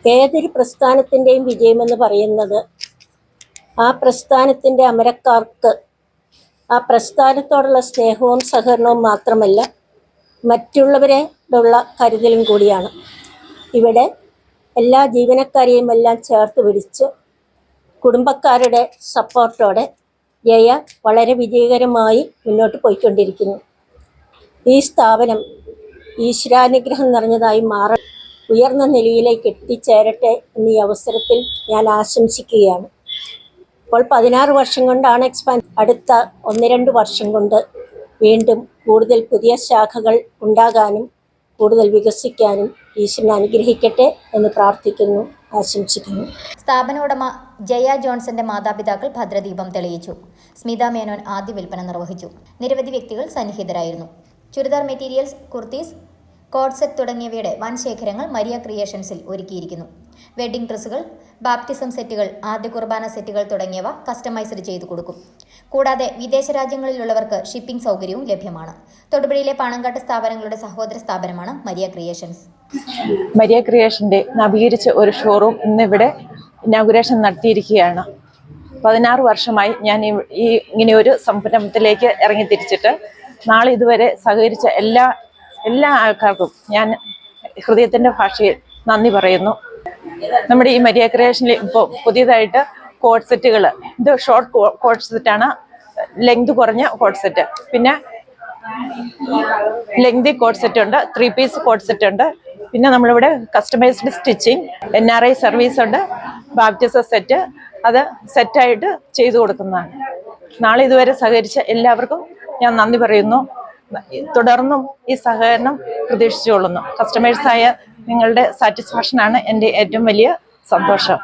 ഏതൊരു പ്രസ്ഥാനത്തിൻ്റെയും വിജയമെന്ന് പറയുന്നത് ആ പ്രസ്ഥാനത്തിൻ്റെ അമരക്കാർക്ക് ആ പ്രസ്ഥാനത്തോടുള്ള സ്നേഹവും സഹകരണവും മാത്രമല്ല, മറ്റുള്ളവരോടുള്ള കരുതലും കൂടിയാണ്. ഇവിടെ എല്ലാ ജീവനക്കാരെയും എല്ലാം ചേർത്ത് പിടിച്ച് കുടുംബക്കാരുടെ സപ്പോർട്ടോടെ ജയ വളരെ വിജയകരമായി മുന്നോട്ട് പോയിക്കൊണ്ടിരിക്കുന്നു. ഈ സ്ഥാപനം ഈശ്വരാനുഗ്രഹം നിറഞ്ഞതായി മാറട്ടെ, ഉയർന്ന നിലയിലേക്ക് എത്തിച്ചേരട്ടെ എന്നീ അവസരത്തിൽ ഞാൻ ആശംസിക്കുകയാണ്. ഇപ്പോൾ 16 വർഷം കൊണ്ടാണ് അടുത്ത 1-2 വർഷം കൊണ്ട് വീണ്ടും കൂടുതൽ പുതിയ ശാഖകൾ ഉണ്ടാകാനും കൂടുതൽ വികസിക്കാനും ഈശ്വരൻ അനുഗ്രഹിക്കട്ടെ എന്ന് പ്രാർത്ഥിക്കുന്നു, ആശംസിക്കുന്നു. സ്ഥാപന ഉടമ ജയ ജോൺസന്റെ മാതാപിതാക്കൾ ഭദ്രദീപം തെളിയിച്ചു. സ്മിത മേനോൻ ആദ്യ വിൽപ്പന നിർവഹിച്ചു. നിരവധി വ്യക്തികൾ സന്നിഹിതരായിരുന്നു. Churidar materials, kurtis, code set തുടങ്ങിയവയുടെ വൻ ശേഖരങ്ങൾ മരിയ ക്രിയേഷൻസിൽ ഒരുക്കിയിരിക്കുന്നു. വെഡ്ഡിംഗ് ഡ്രസ്സുകൾ, ബാപ്റ്റിസം സെറ്റുകൾ, ആദ്യ കുർബാന സെറ്റുകൾ തുടങ്ങിയവ കസ്റ്റമൈസ്ഡ് ചെയ്തു കൊടുക്കും. കൂടാതെ വിദേശ രാജ്യങ്ങളിലുള്ളവർക്ക് ഷിപ്പിംഗ് സൗകര്യവും ലഭ്യമാണ്. തൊടുപുഴയിലെ പാണങ്കാട്ട് സ്ഥാപനങ്ങളുടെ സഹോദര സ്ഥാപനമാണ് മരിയ ക്രിയേഷൻസ്. മരിയ ക്രിയേഷൻ്റെ നവീകരിച്ച ഒരു ഷോറൂം ഇന്നിവിടെ ഇനാഗുറേഷൻ നടത്തിയിരിക്കുകയാണ്. 16 വർഷമായി ഞാൻ ഇങ്ങനെ ഒരു സംരംഭത്തിലേക്ക് ഇറങ്ങിത്തിരിച്ചിട്ട് നാളെ ഇതുവരെ സഹകരിച്ച എല്ലാ ആൾക്കാർക്കും ഞാൻ ഹൃദയത്തിൻ്റെ ഭാഷയിൽ നന്ദി പറയുന്നു. നമ്മുടെ ഈ മരിയ ക്രിയേഷനിൽ ഇപ്പോൾ പുതിയതായിട്ട് കോഡ് സെറ്റുകൾ, ഇത് ഷോർട്ട് കോഡ് സെറ്റാണ്, ലെങ്ത് കുറഞ്ഞ കോഡ് സെറ്റ്, പിന്നെ ലെങ്തി കോഡ് സെറ്റ് ഉണ്ട്, 3 പീസ് കോഡ് സെറ്റ് ഉണ്ട്, പിന്നെ നമ്മളിവിടെ കസ്റ്റമൈസ്ഡ് സ്റ്റിച്ചിങ്, NRI സർവീസ് ഉണ്ട്, ബാപ്റ്റിസം സെറ്റ്, അത് സെറ്റായിട്ട് ചെയ്തു കൊടുക്കുന്നതാണ്. നാളെ ഇതുവരെ സഹകരിച്ച എല്ലാവർക്കും ഞാൻ നന്ദി പറയുന്നു. തുടർന്നും ഈ സഹകരണം പ്രതീക്ഷിച്ചുകൊള്ളുന്നു. കസ്റ്റമേഴ്സായ നിങ്ങളുടെ സാറ്റിസ്ഫാക്ഷനാണ് എൻ്റെ ഏറ്റവും വലിയ സന്തോഷം.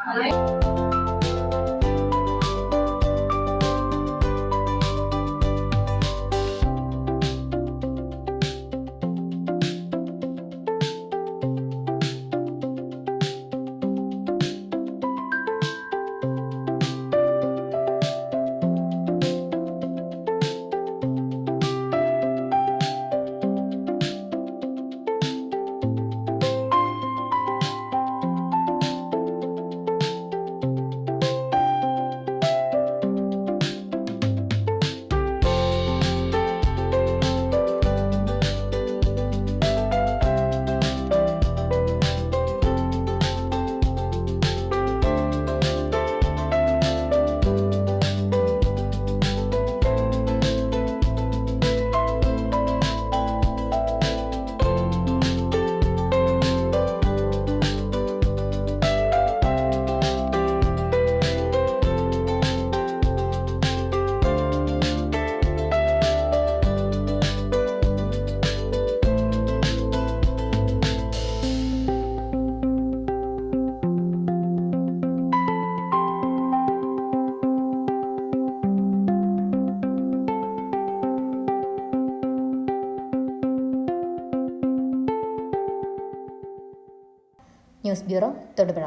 News bureau, Thodupuzha.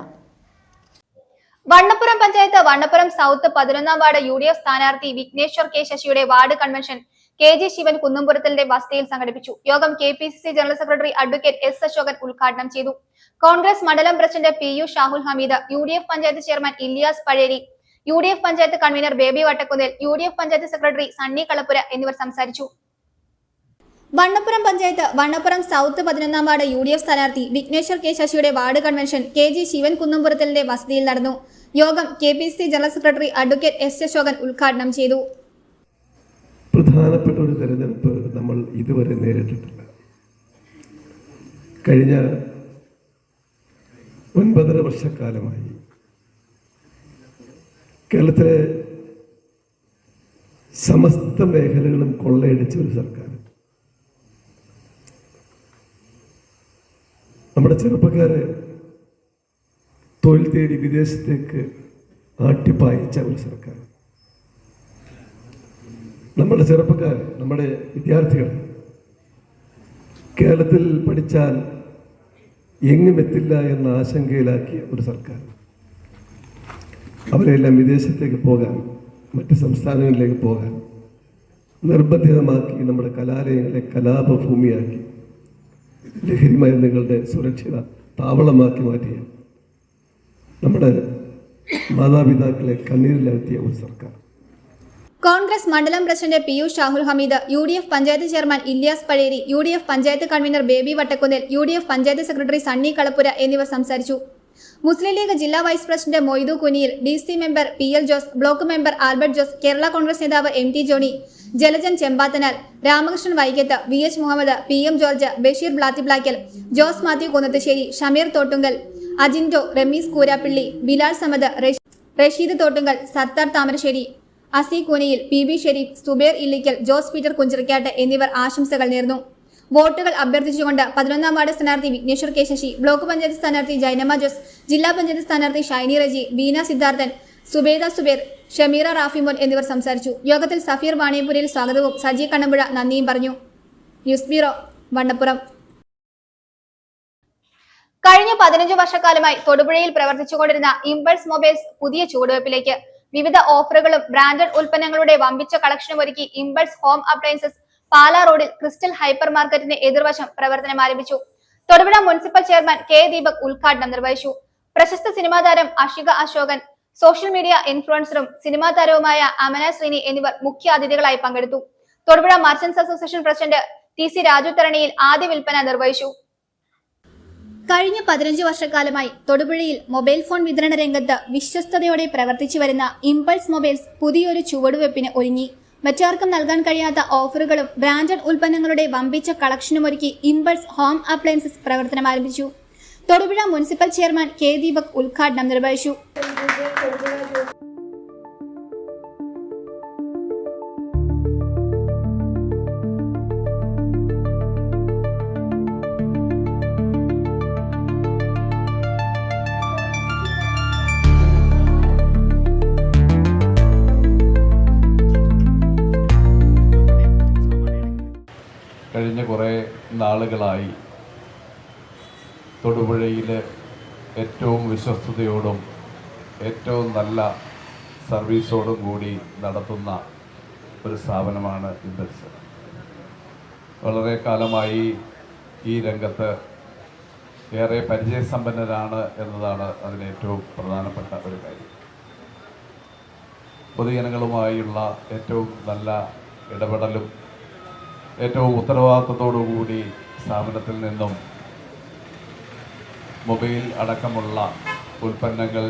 Vannappuram panchayat Vannappuram south 11ാം വാർഡ് UDF സ്ഥാനാർത്ഥി വിഘ്നേശ്വർ കെ ശശിയുടെ വാർഡ് കൺവെൻഷൻ KG ശിവൻ കുന്നുംപുറത്തിന്റെ വസതിയിൽ സംഘടിപ്പിച്ചു. യോഗം KPCC general secretary advocate S Ashokan ഉദ്ഘാടനം ചെയ്തു. കോൺഗ്രസ് മണ്ഡലം president PU Shahul Hameed, UDF panchayat chairman Ilyas Pazheri, UDF panchayat convener Baby Vattakkunnil, UDF panchayat secretary Sunny Kalappura എന്നിവർ സംസാരിച്ചു. വണ്ണപ്പുറം പഞ്ചായത്ത് വണ്ണപ്പുറം സൗത്ത് 11ാം വാർഡ് UDF സ്ഥാനാർത്ഥി വിഘ്നേശ്വർ കെ ശശിയുടെ വാർഡ് കൺവെൻഷൻ KG ശിവൻ കുന്നുംപുറത്തിന്റെ വസതിയിൽ നടന്നു. യോഗം KPCC general secretary advocate S Ashokan ഉദ്ഘാടനം ചെയ്തു. പ്രധാനപ്പെട്ട ഒരു തെരഞ്ഞെടുപ്പ് നമ്മൾ ഇതുവരെ നേരിട്ടിട്ടില്ല. കഴിഞ്ഞ 9.5 വർഷക്കാലമായി കേരളത്തിലെ സമസ്ത മേഖലകളും കൊള്ളയടിച്ച ഒരു സർക്കാർ. നമ്മുടെ ചെറുപ്പക്കാരെ തൊഴിൽ തേടി വിദേശത്തേക്ക് ആട്ടിപ്പായിച്ച ഒരു സർക്കാർ. നമ്മുടെ ചെറുപ്പക്കാർ, നമ്മുടെ വിദ്യാർത്ഥികൾ കേരളത്തിൽ പഠിച്ചാൽ എങ്ങുമെത്തില്ല എന്ന ആശങ്കയിലാക്കിയ ഒരു സർക്കാർ. അവരെല്ലാം വിദേശത്തേക്ക് പോകാൻ, മറ്റ് സംസ്ഥാനങ്ങളിലേക്ക് പോകാൻ നിർബന്ധിതമാക്കി നമ്മുടെ കലാലയങ്ങളെ കലാപഭൂമിയാക്കി ലഹരി മരുന്നുകളുടെ സുരക്ഷിത താവളമാക്കി മാറ്റിയ നമ്മുടെ മാതാപിതാക്കളെ കണ്ണീരിലാഴ്ത്തിയ ഒരു സർക്കാർ. കോൺഗ്രസ് മണ്ഡലം president PU Shahul Hameed, UDF panchayat chairman Ilyas Pazheri, UDF panchayat convener Baby Vattakkunnil, UDF panchayat secretary Sunny Kalappura എന്നിവർ സംസാരിച്ചു. മുസ്ലിം ലീഗ് ജില്ലാ vice president Moidu Kuniyil, DC member PL Jose, block member Albert Jose, Kerala Congress നേതാവ് MT Johny, Jalajan Chempathanal, Ramakrishnan Vaikkath, VH Muhammad, PM George, Basheer Blathiplackal, Jose Mathew Kunnathussery, Shameer Thottungal, Ajindo, Ramees Koorappilly, Bilal Samad, Rasheed Thottungal, Sathar Thamarassery, അസി കുനിയിൽ, PB ഷെരീഫ്, സുബേർ ഇല്ലിക്കൽ, ജോസ് പീറ്റർ കുഞ്ചിറക്കാട്ട് എന്നിവർ ആശംസകൾ നേർന്നു. വോട്ടുകൾ അഭ്യർത്ഥിച്ചുകൊണ്ട് 11ാം വാർഡ് സ്ഥാനാർത്ഥി വിഘ്നേശ്വർ കെ ശശി, ബ്ലോക്ക് പഞ്ചായത്ത് സ്ഥാനാർത്ഥി ജൈനമ ജോസ്, ജില്ലാ പഞ്ചായത്ത് സ്ഥാനാർത്ഥി ഷൈനി റജി, ബീന സിദ്ധാർത്ഥൻ, സുബേദ സുബേർ, ഷമീറ റാഫിമോൻ എന്നിവർ സംസാരിച്ചു. യോഗത്തിൽ സഫീർ വാണിയപുരയിൽ സ്വാഗതവും സജി കണ്ണമ്പുഴ നന്ദിയും പറഞ്ഞു. News bureau, Vannappuram. കഴിഞ്ഞ 15 വർഷക്കാലമായി തൊടുപുഴയിൽ പ്രവർത്തിച്ചുകൊണ്ടിരുന്ന ഇമ്പൾസ് മൊബൈൽസ് പുതിയ ചുവടുവയ്പിലേക്ക്. വിവിധ ഓഫറുകളും ബ്രാൻഡഡ് ഉൽപ്പന്നങ്ങളുടെ വമ്പിച്ച കളക്ഷനും ഒരുക്കി ഇമ്പൾസ് ഹോം അപ്ലയൻസസ് പാലാ റോഡിൽ ക്രിസ്റ്റൽ ഹൈപ്പർ മാർക്കറ്റിന്റെ എതിർവശം പ്രവർത്തനം ആരംഭിച്ചു. Thodupuzha municipal chairman K Deepak ഉദ്ഘാടനം നിർവഹിച്ചു. പ്രശസ്ത സിനിമാ താരം അഷിക അശോകൻ, സോഷ്യൽ മീഡിയ ഇൻഫ്ലുവൻസറും സിനിമാ താരവുമായ അമന ശ്രീനി എന്നിവർ മുഖ്യ അതിഥികളായി പങ്കെടുത്തു. Thodupuzha merchants association president TC Raju Tharaniyil ആദ്യ വിൽപ്പന നിർവഹിച്ചു. കഴിഞ്ഞ 15 വർഷക്കാലമായി തൊടുപുഴയിൽ മൊബൈൽ ഫോൺ വിതരണ രംഗത്ത് വിശ്വസ്തയോടെ പ്രവർത്തിച്ചു വരുന്ന ഇംപൾസ് മൊബൈൽസ് പുതിയൊരു ചുവടുവെപ്പിന് ഒരുങ്ങി. മറ്റാർക്കും നൽകാൻ കഴിയാത്ത ഓഫറുകളും ബ്രാൻഡഡ് ഉൽപ്പന്നങ്ങളുടെ വമ്പിച്ച കളക്ഷനുമൊരുക്കി ഇംപൾസ് ഹോം അപ്ലയൻസസ് പ്രവർത്തനം ആരംഭിച്ചു. Thodupuzha municipal chairman K. Deepak ഉദ്ഘാടനം നിർവഹിച്ചു. കഴിഞ്ഞ കുറേ നാളുകളായി തൊടുപുഴയിൽ ഏറ്റവും വിശ്വസ്തയോടും ഏറ്റവും നല്ല സർവീസോടും കൂടി നടത്തുന്ന ഒരു സ്ഥാപനമാണ് ഇംപൾസ്. വളരെ കാലമായി ഈ രംഗത്ത് ഏറെ പരിചയസമ്പന്നരാണ് എന്നതാണ് അതിന് ഏറ്റവും പ്രധാനപ്പെട്ട ഒരു കാര്യം. പൊതുജനങ്ങളുമായുള്ള ഏറ്റവും നല്ല ഇടപെടലും ഏറ്റവും ഉത്തരവാദിത്വത്തോടുകൂടി സ്ഥാപനത്തിൽ നിന്നും മൊബൈൽ അടക്കമുള്ള ഉൽപ്പന്നങ്ങൾ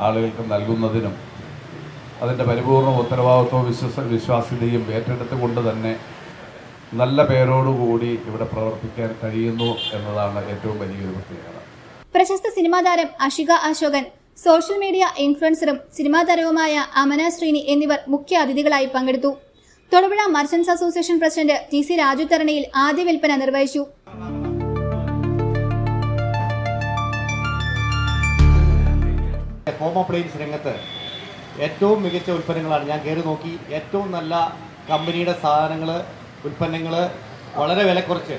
ആളുകൾക്ക് നൽകുന്നതിനും അതിൻ്റെ പരിപൂർണ ഉത്തരവാദിത്വവും വിശ്വാസ്യതയും ഏറ്റെടുത്തുകൊണ്ട് തന്നെ നല്ല പേരോടുകൂടി ഇവിടെ പ്രവർത്തിക്കാൻ കഴിയുന്നു എന്നതാണ് ഏറ്റവും വലിയൊരു പ്രത്യേകത. പ്രശസ്ത സിനിമാ താരം അഷിക അശോകൻ, സോഷ്യൽ മീഡിയ ഇൻഫ്ലുവൻസറും സിനിമാ താരവുമായ അമന ശ്രീനി എന്നിവർ മുഖ്യ അതിഥികളായി പങ്കെടുത്തു. Thodupuzha merchants association president TC Raju Tharaniyil ആദ്യ വിൽപ്പന നിർവഹിച്ചു. ഹോം അപ്ലയൻസ് രംഗത്ത് ഏറ്റവും മികച്ച ഉൽപ്പന്നങ്ങളാണ് ഞാൻ കയറി നോക്കി. ഏറ്റവും നല്ല കമ്പനിയുടെ സാധനങ്ങൾ, ഉൽപ്പന്നങ്ങൾ വളരെ വില കുറച്ച്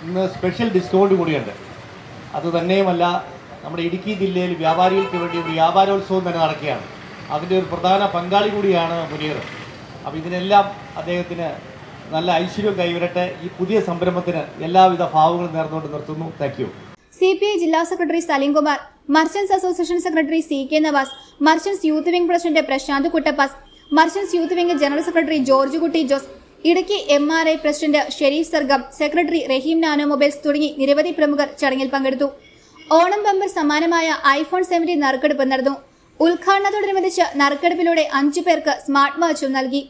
ഇന്ന് സ്പെഷ്യൽ ഡിസ്കൗണ്ട് കൂടിയുണ്ട്. അതുതന്നെയുമല്ല, നമ്മുടെ ഇടുക്കി ജില്ലയിൽ വ്യാപാരികൾക്ക് വേണ്ടി ഒരു വ്യാപാരോത്സവം തന്നെ നടക്കുകയാണ്. അതിൻ്റെ ഒരു പ്രധാന പങ്കാളി കൂടിയാണ് മുനീർ. അപ്പോൾ ഇതിനെല്ലാം അദ്ദേഹത്തിന് നല്ല ഐശ്വര്യം കൈവരട്ടെ. ഈ പുതിയ സംരംഭത്തിന് എല്ലാവിധ ഭാവങ്ങളും നേർന്നുകൊണ്ട് നിർത്തുന്നു. Thank you. CPI ജില്ലാ secretary Saleemkumar, merchants association secretary CK Navas, merchants youth wing president Prashanth Kuttappas, merchants youth wing general secretary George Kutty Jose, Idukki MRI president Sharif Sargam, secretary Rahim nano mobiles തുടങ്ങി നിരവധി പ്രമുഖർ ചടങ്ങിൽ പങ്കെടുത്തു. ഓണം ബമ്പർ സമ്മാനമായ iPhone 17 നറുക്കെടുപ്പ് നടന്നു. ഉദ്ഘാടനത്തോടനുബന്ധിച്ച് നറുക്കെടുപ്പിലൂടെ 5 പേർക്ക് സ്മാർട്ട് വാച്ചും നൽകി.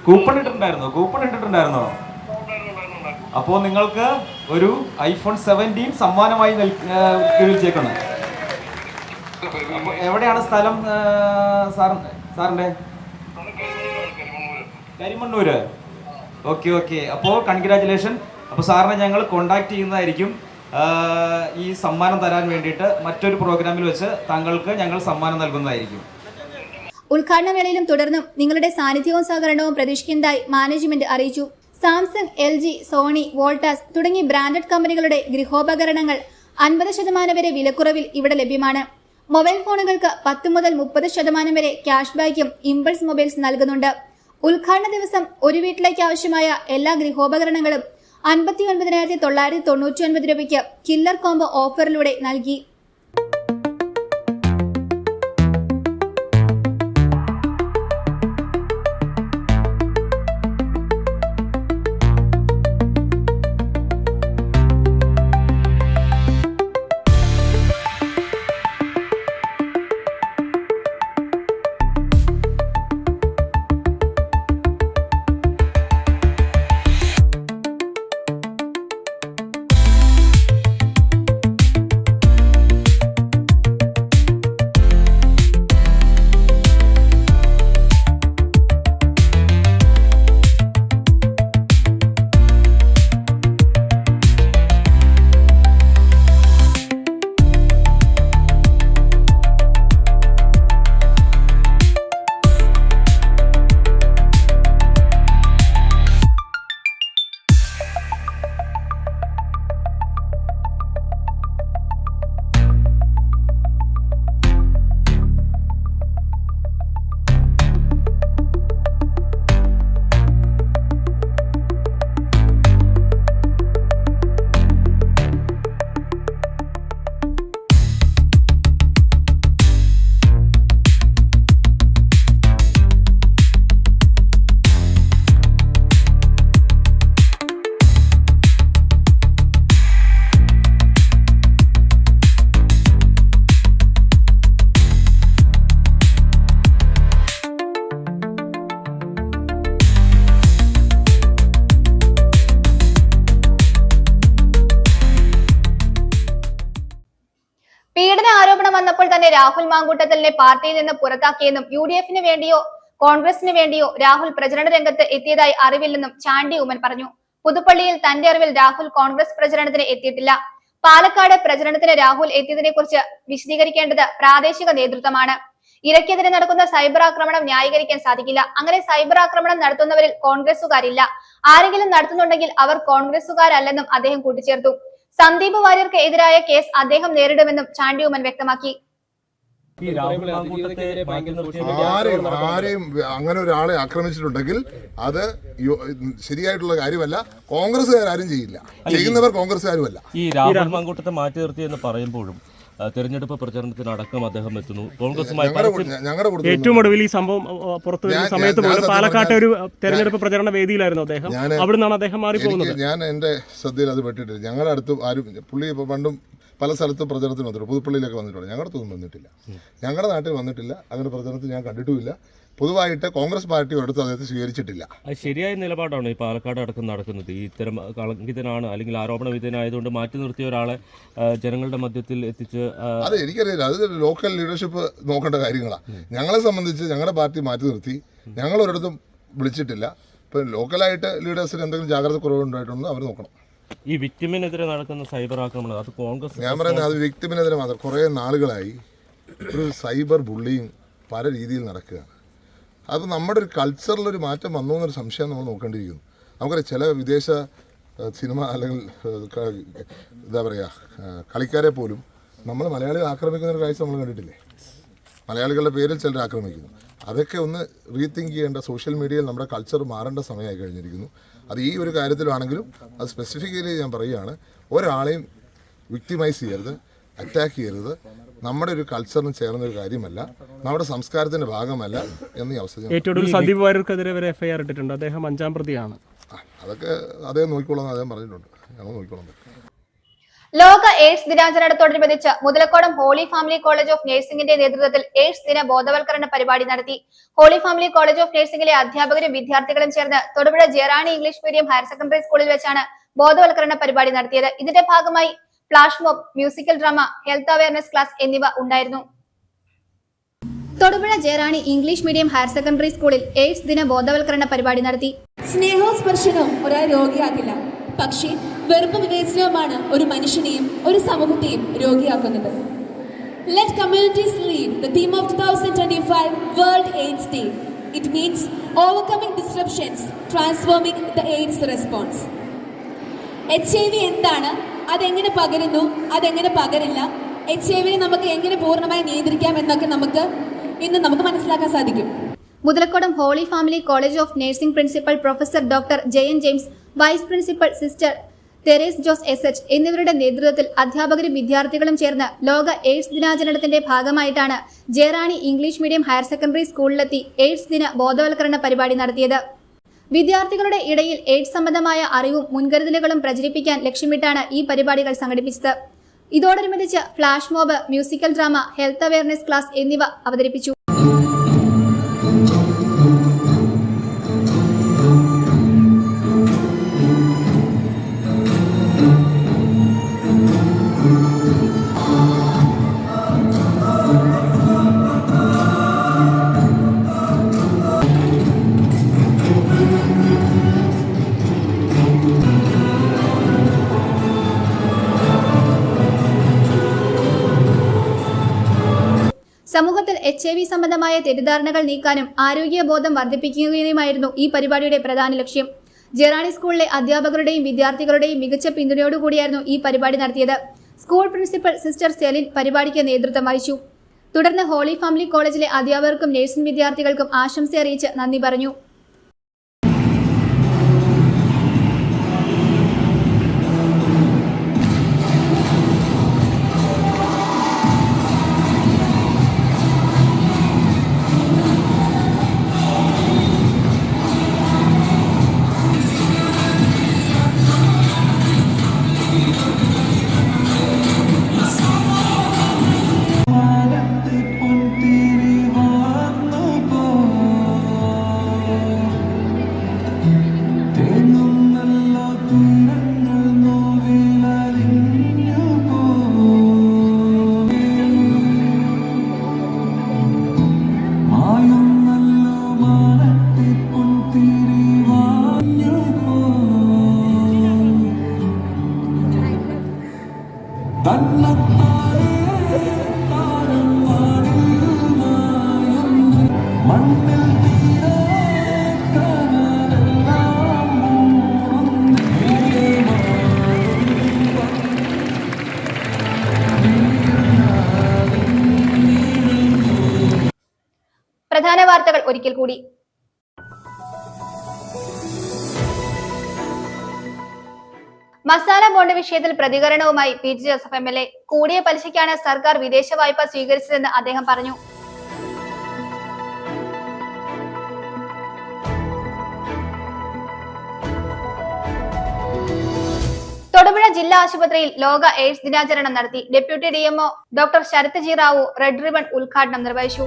കൂപ്പൺ ഇട്ടിട്ടുണ്ടായിരുന്നോ? അപ്പോൾ നിങ്ങൾക്ക് ഒരു iPhone 17 സമ്മാനമായി വിളിച്ചേക്കണം. എവിടെയാണ് സ്ഥലം സാറിന്റെ? കരിമണ്ണൂര്. ഓക്കെ. അപ്പോൾ കൺഗ്രാറ്റുലേഷൻ. അപ്പോൾ സാറിനെ ഞങ്ങൾ കോണ്ടാക്ട് ചെയ്യുന്നതായിരിക്കും. ഈ സമ്മാനം തരാൻ വേണ്ടിയിട്ട് മറ്റൊരു പ്രോഗ്രാമിൽ വെച്ച് താങ്കൾക്ക് ഞങ്ങൾ സമ്മാനം നൽകുന്നതായിരിക്കും. ഉദ്ഘാടന വേളയിലും തുടർന്നും നിങ്ങളുടെ സാന്നിധ്യവും സഹകരണവും പ്രതീക്ഷിക്കുന്നതായി മാനേജ്മെന്റ് അറിയിച്ചു. സാംസങ്, LG, സോണി, വോൾട്ടാസ് തുടങ്ങി ബ്രാൻഡഡ് കമ്പനികളുടെ ഗൃഹോപകരണങ്ങൾ 50% വരെ വിലക്കുറവിൽ ഇവിടെ ലഭ്യമാണ്. മൊബൈൽ ഫോണുകൾക്ക് 10 മുതൽ 30% വരെ ക്യാഷ് ബാക്കും ഇംപൾസ് മൊബൈൽസ് നൽകുന്നുണ്ട്. ഉദ്ഘാടന ദിവസം ഒരു വീട്ടിലേക്ക് ആവശ്യമായ എല്ലാ ഗൃഹോപകരണങ്ങളും 59,999 രൂപയ്ക്ക് കില്ലർ കോംബോ ഓഫറിലൂടെ നൽകി. വന്നപ്പോൾ തന്നെ രാഹുൽ മാങ്കൂട്ടത്തലിനെ പാർട്ടിയിൽ നിന്ന് പുറത്താക്കിയെന്നും UDF-ന് വേണ്ടിയോ കോൺഗ്രസിന് വേണ്ടിയോ രാഹുൽ പ്രചരണ രംഗത്ത് എത്തിയതായി അറിവില്ലെന്നും ചാണ്ടി ഉമ്മൻ പറഞ്ഞു. പുതുപ്പള്ളിയിൽ തന്റെ അറിവിൽ രാഹുൽ കോൺഗ്രസ് പ്രചരണത്തിന് എത്തിയിട്ടില്ല. പാലക്കാട് പ്രചരണത്തിന് രാഹുൽ എത്തിയതിനെ കുറിച്ച് വിശദീകരിക്കേണ്ടത് പ്രാദേശിക നേതൃത്വമാണ്. ഇരയ്ക്കെതിരെ നടക്കുന്ന സൈബർ ആക്രമണം ന്യായീകരിക്കാൻ സാധിക്കില്ല. അങ്ങനെ സൈബർ ആക്രമണം നടത്തുന്നവരിൽ കോൺഗ്രസുകാരില്ല. ആരെങ്കിലും നടത്തുന്നുണ്ടെങ്കിൽ അവർ കോൺഗ്രസുകാരല്ലെന്നും അദ്ദേഹം കൂട്ടിച്ചേർത്തു. സന്ദീപ് വാര്യർക്ക് എതിരായ കേസ് അദ്ദേഹം നേരിടുമെന്നും ചാണ്ടി ഉമ്മൻ വ്യക്തമാക്കി. ആരെയും അങ്ങനെ ഒരാളെ ആക്രമിച്ചിട്ടുണ്ടെങ്കിൽ അത് ശരിയായിട്ടുള്ള കാര്യമല്ല. കോൺഗ്രസ്സുകാരും ചെയ്യില്ല, ചെയ്യുന്നവർ കോൺഗ്രസ്സുകാരുമല്ല. ഈ രാഹുൽ മാങ്കൂട്ടത്തെ മാറ്റി നിർത്തി എന്ന് പറയുമ്പോഴും തെരഞ്ഞെടുപ്പ് പ്രചരണത്തിനടക്കം അദ്ദേഹം എത്തുന്നു. കോൺഗ്രസുമായി ഏറ്റവും ഒടുവിൽ ഈ സംഭവം പുറത്തു വരുന്ന സമയത്ത് പോലും പാലക്കാട്ടെ ഒരു തെരഞ്ഞെടുപ്പ് പ്രചരണ വേദിയിലായിരുന്നു അദ്ദേഹം. അവിടുന്നാണ് അദ്ദേഹം മാറിപ്പോകുന്നത്. ഞാൻ എന്റെ ശ്രദ്ധയിൽ അത് പെട്ടിട്ടില്ല. ഞങ്ങളുടെ അടുത്ത് ആരും, പുള്ളി പണ്ടും പല സ്ഥലത്തും പ്രചരണത്തിന് വന്നിട്ടുണ്ട്. പുതുപ്പള്ളിയിലൊക്കെ വന്നിട്ടുണ്ട്. ഞങ്ങളുടെ അടുത്തൊന്നും വന്നിട്ടില്ല. ഞങ്ങളുടെ നാട്ടിൽ വന്നിട്ടില്ല. അങ്ങനെ പ്രചരണത്തിൽ ഞാൻ കണ്ടിട്ടുമില്ല. പൊതുവായിട്ട് കോൺഗ്രസ് പാർട്ടി ഒരിടത്തും അദ്ദേഹത്തെ സ്വീകരിച്ചിട്ടില്ല. ശരിയായ നിലപാടാണ് ഈ പാലക്കാട് അടക്കം നടക്കുന്നത്. ഈ ഇത്തരം കളങ്കിതനാണ് അല്ലെങ്കിൽ ആരോപണ വിധേയനായതുകൊണ്ട് മാറ്റി നിർത്തിയ ഒരാളെ ജനങ്ങളുടെ മധ്യത്തിൽ എത്തിച്ച് അത് എനിക്കറിയില്ല. അത് ലോക്കൽ ലീഡർഷിപ്പ് നോക്കേണ്ട കാര്യങ്ങളാണ്. ഞങ്ങളെ സംബന്ധിച്ച് ഞങ്ങളുടെ പാർട്ടി മാറ്റി നിർത്തി. ഞങ്ങൾ ഒരിടത്തും വിളിച്ചിട്ടില്ല. ഇപ്പം ലോക്കലായിട്ട് ലീഡേഴ്സിന് എന്തെങ്കിലും ജാഗ്രത കുറവുണ്ടായിട്ടുണ്ടെന്ന് അവർ നോക്കണം. ഈ വിക്ടിമിനെതിരെ നടക്കുന്ന സൈബർ ആക്രമണം അത് കോൺഗ്രസ്, ഞാൻ പറയുന്നത് അത് വിക്ടിമിനെതിരെ മാത്രം. കുറേ നാളുകളായി ഒരു സൈബർ ബുള്ളിങ് പല രീതിയിൽ നടക്കുകയാണ്. അത് നമ്മുടെ ഒരു കൾച്ചറിലൊരു മാറ്റം വന്നു എന്നൊരു സംശയം നമ്മൾ നോക്കേണ്ടിയിരിക്കുന്നു. നമുക്കറിയാം, ചില വിദേശ സിനിമ അല്ലെങ്കിൽ എന്താ പറയുക കളിക്കാരെ പോലും നമ്മൾ മലയാളികൾ ആക്രമിക്കുന്ന ഒരു കാഴ്ച നമ്മൾ കണ്ടിട്ടില്ലേ? മലയാളികളുടെ പേരിൽ ചിലർ ആക്രമിക്കുന്നു. അതൊക്കെ ഒന്ന് റീതിങ്ക് ചെയ്യേണ്ട, സോഷ്യൽ മീഡിയയിൽ നമ്മുടെ കൾച്ചർ മാറേണ്ട സമയമായി കഴിഞ്ഞിരിക്കുന്നു. അത് ഈ ഒരു കാര്യത്തിലാണെങ്കിലും അത് സ്പെസിഫിക്കലി ഞാൻ പറയുകയാണ്, ഒരാളെയും വിക്ടിമൈസ് ചെയ്യരുത്, അറ്റാക്ക് ചെയ്യരുത്. നമ്മുടെ ഒരു കൾച്ചറിന് ചേർന്ന ഒരു കാര്യമല്ല, നമ്മുടെ സംസ്കാരത്തിന്റെ ഭാഗമല്ല എന്ന് ഈ അവസരം. ഏറ്റവും സന്ദീപ് വാര്യർക്കെതിരെ വരെ FIR ഇട്ടിട്ടുണ്ട്. അദ്ദേഹം 5ാം പ്രതിയാണ്. അതൊക്കെ അദ്ദേഹം നോക്കിക്കോളാം, അദ്ദേഹം പറഞ്ഞിട്ടുണ്ട്. ഞങ്ങൾ നോക്കിക്കോളാം. ലോക എയ്ഡ്സ് ദിനാചരണത്തോടനുബന്ധിച്ച് Muthalakodam holy family college of നഴ്സിംഗിന്റെ നേതൃത്വത്തിൽ എയ്ഡ്സ് ദിന ബോധവൽക്കരണ പരിപാടി നടത്തി. ഹോളി ഫാമിലി കോളേജ് ഓഫ് നഴ്സിംഗിലെ അധ്യാപകരും വിദ്യാർത്ഥികളും ചേർന്ന് Thodupuzha Jerani English medium higher secondary സ്കൂളിൽ വെച്ചാണ് ബോധവൽക്കരണ പരിപാടി നടത്തിയത്. ഇതിന്റെ ഭാഗമായി flash mob, musical drama, health awareness class എന്നിവ ഉണ്ടായിരുന്നു. Thodupuzha Jerani English medium higher secondary സ്കൂളിൽ എയ്ഡ്സ് ദിന ബോധവൽക്കരണ പരിപാടി നടത്തി. സ്നേഹവും സ്പർശനവും ഒരാൾ രോഗിയാക്കില്ല, പക്ഷേ വെറുപ്പും വിവേചനവുമാണ് ഒരു മനുഷ്യനെയും ഒരു സമൂഹത്തെയും രോഗിയാക്കുന്നത്. Let communities lead the theme of 2025 World AIDS Day. It means overcoming disruptions, transforming the AIDS response. HIV എന്താണ്, അതെങ്ങനെ പകരുന്നു, അതെങ്ങനെ പകരില്ല, HIV നമുക്ക് എങ്ങനെ പൂർണ്ണമായി നിയന്ത്രിക്കാം എന്നൊക്കെ ഇന്ന് നമുക്ക് മനസ്സിലാക്കാൻ സാധിക്കും. Muthalakodam holy family college of Nursing principal professor doctor Jayan James, vice principal sister Theres Jose SH എന്നിവരുടെ നേതൃത്വത്തിൽ അധ്യാപകരും വിദ്യാർത്ഥികളും ചേർന്ന് ലോക എയ്ഡ്സ് ദിനാചരണത്തിന്റെ ഭാഗമായിട്ടാണ് Jerani English medium higher secondary സ്കൂളിലെത്തി എയ്ഡ്സ് ദിന ബോധവൽക്കരണ പരിപാടി നടത്തിയത്. വിദ്യാർത്ഥികളുടെ ഇടയിൽ എയ്ഡ്സ് സംബന്ധമായ അറിവും മുൻകരുതലുകളും പ്രചരിപ്പിക്കാൻ ലക്ഷ്യമിട്ടാണ് ഈ പരിപാടികൾ സംഘടിപ്പിച്ചത്. ഇതോടനുബന്ധിച്ച് flash mob, musical drama, health awareness class എന്നിവ അവതരിപ്പിച്ചു. സമൂഹത്തിൽ HIV സംബന്ധമായ തെറ്റിദ്ധാരണകൾ നീക്കാനും ആരോഗ്യബോധം വർദ്ധിപ്പിക്കുകയുമായിരുന്നു ഈ പരിപാടിയുടെ പ്രധാന ലക്ഷ്യം. ജെറാണി സ്കൂളിലെ അധ്യാപകരുടെയും വിദ്യാർത്ഥികളുടെയും മികച്ച പിന്തുണയോടുകൂടിയായിരുന്നു ഈ പരിപാടി നടത്തിയത്. സ്കൂൾ പ്രിൻസിപ്പൽ സിസ്റ്റർ സെലിൻ പരിപാടിക്ക് നേതൃത്വം വഹിച്ചു. തുടർന്ന് ഹോളി ഫാമിലി കോളേജിലെ അധ്യാപകർക്കും നഴ്സിംഗ് വിദ്യാർത്ഥികൾക്കും ആശംസ അറിയിച്ച് നന്ദി പറഞ്ഞു. പ്രധാന വാർത്തകൾ ഒരിക്കൽ കൂടി. മസാല ബോണ്ട് വിഷയത്തിൽ പ്രതികരണവുമായി പി.ജെ. Joseph MLA. കൂടിയ പലിശയ്ക്കാണ് സർക്കാർ വിദേശ വായ്പ സ്വീകരിച്ചതെന്ന് അദ്ദേഹം പറഞ്ഞു. തൊടുപുഴ ജില്ലാ ആശുപത്രിയിൽ ലോക എയ്ഡ്സ് ദിനാചരണം നടത്തി. Deputy DMO doctor Sarath G Rao red ribbon ഉദ്ഘാടനം നിർവഹിച്ചു.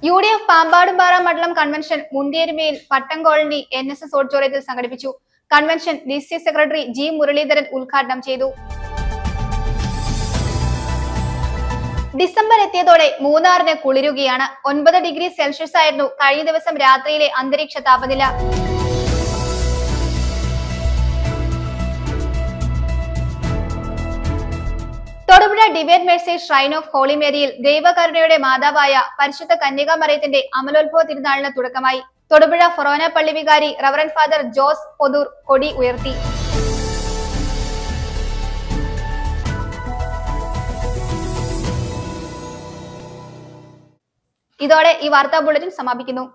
UDF പാമ്പാടുംപാറ മണ്ഡലം കൺവെൻഷൻ മുണ്ടിയരുമയിൽ പട്ടം കോളനി NSS ഓഡിറ്റോറിയത്തിൽ സംഘടിപ്പിച്ചു. Convention DC secretary G. Muraleedharan ഉദ്ഘാടനം ചെയ്തു. ഡിസംബർ എത്തിയതോടെ മൂന്നാറിന് കുളിരുകയാണ്. 9 ഡിഗ്രി സെൽഷ്യസ് ആയിരുന്നു കഴിഞ്ഞ ദിവസം രാത്രിയിലെ അന്തരീക്ഷ താപനില. Thodupuzha divine Mercy shrine of holy മേരിയിൽ ദൈവകരുണയുടെ മാതാവായ പരിശുദ്ധ കന്യകാമറിയത്തിന്റെ അമലോത്ഭവ തിരുനാളിന് തുടക്കമായി. തൊടുപുഴ ഫൊറോന പള്ളി വികാരി റവറൻ ഫാദർ ജോസ് പൊതൂർ കൊടി ഉയർത്തി. ഇതോടെ ഈ വാർത്താ ബുള്ളറ്റിൻ സമാപിക്കുന്നു.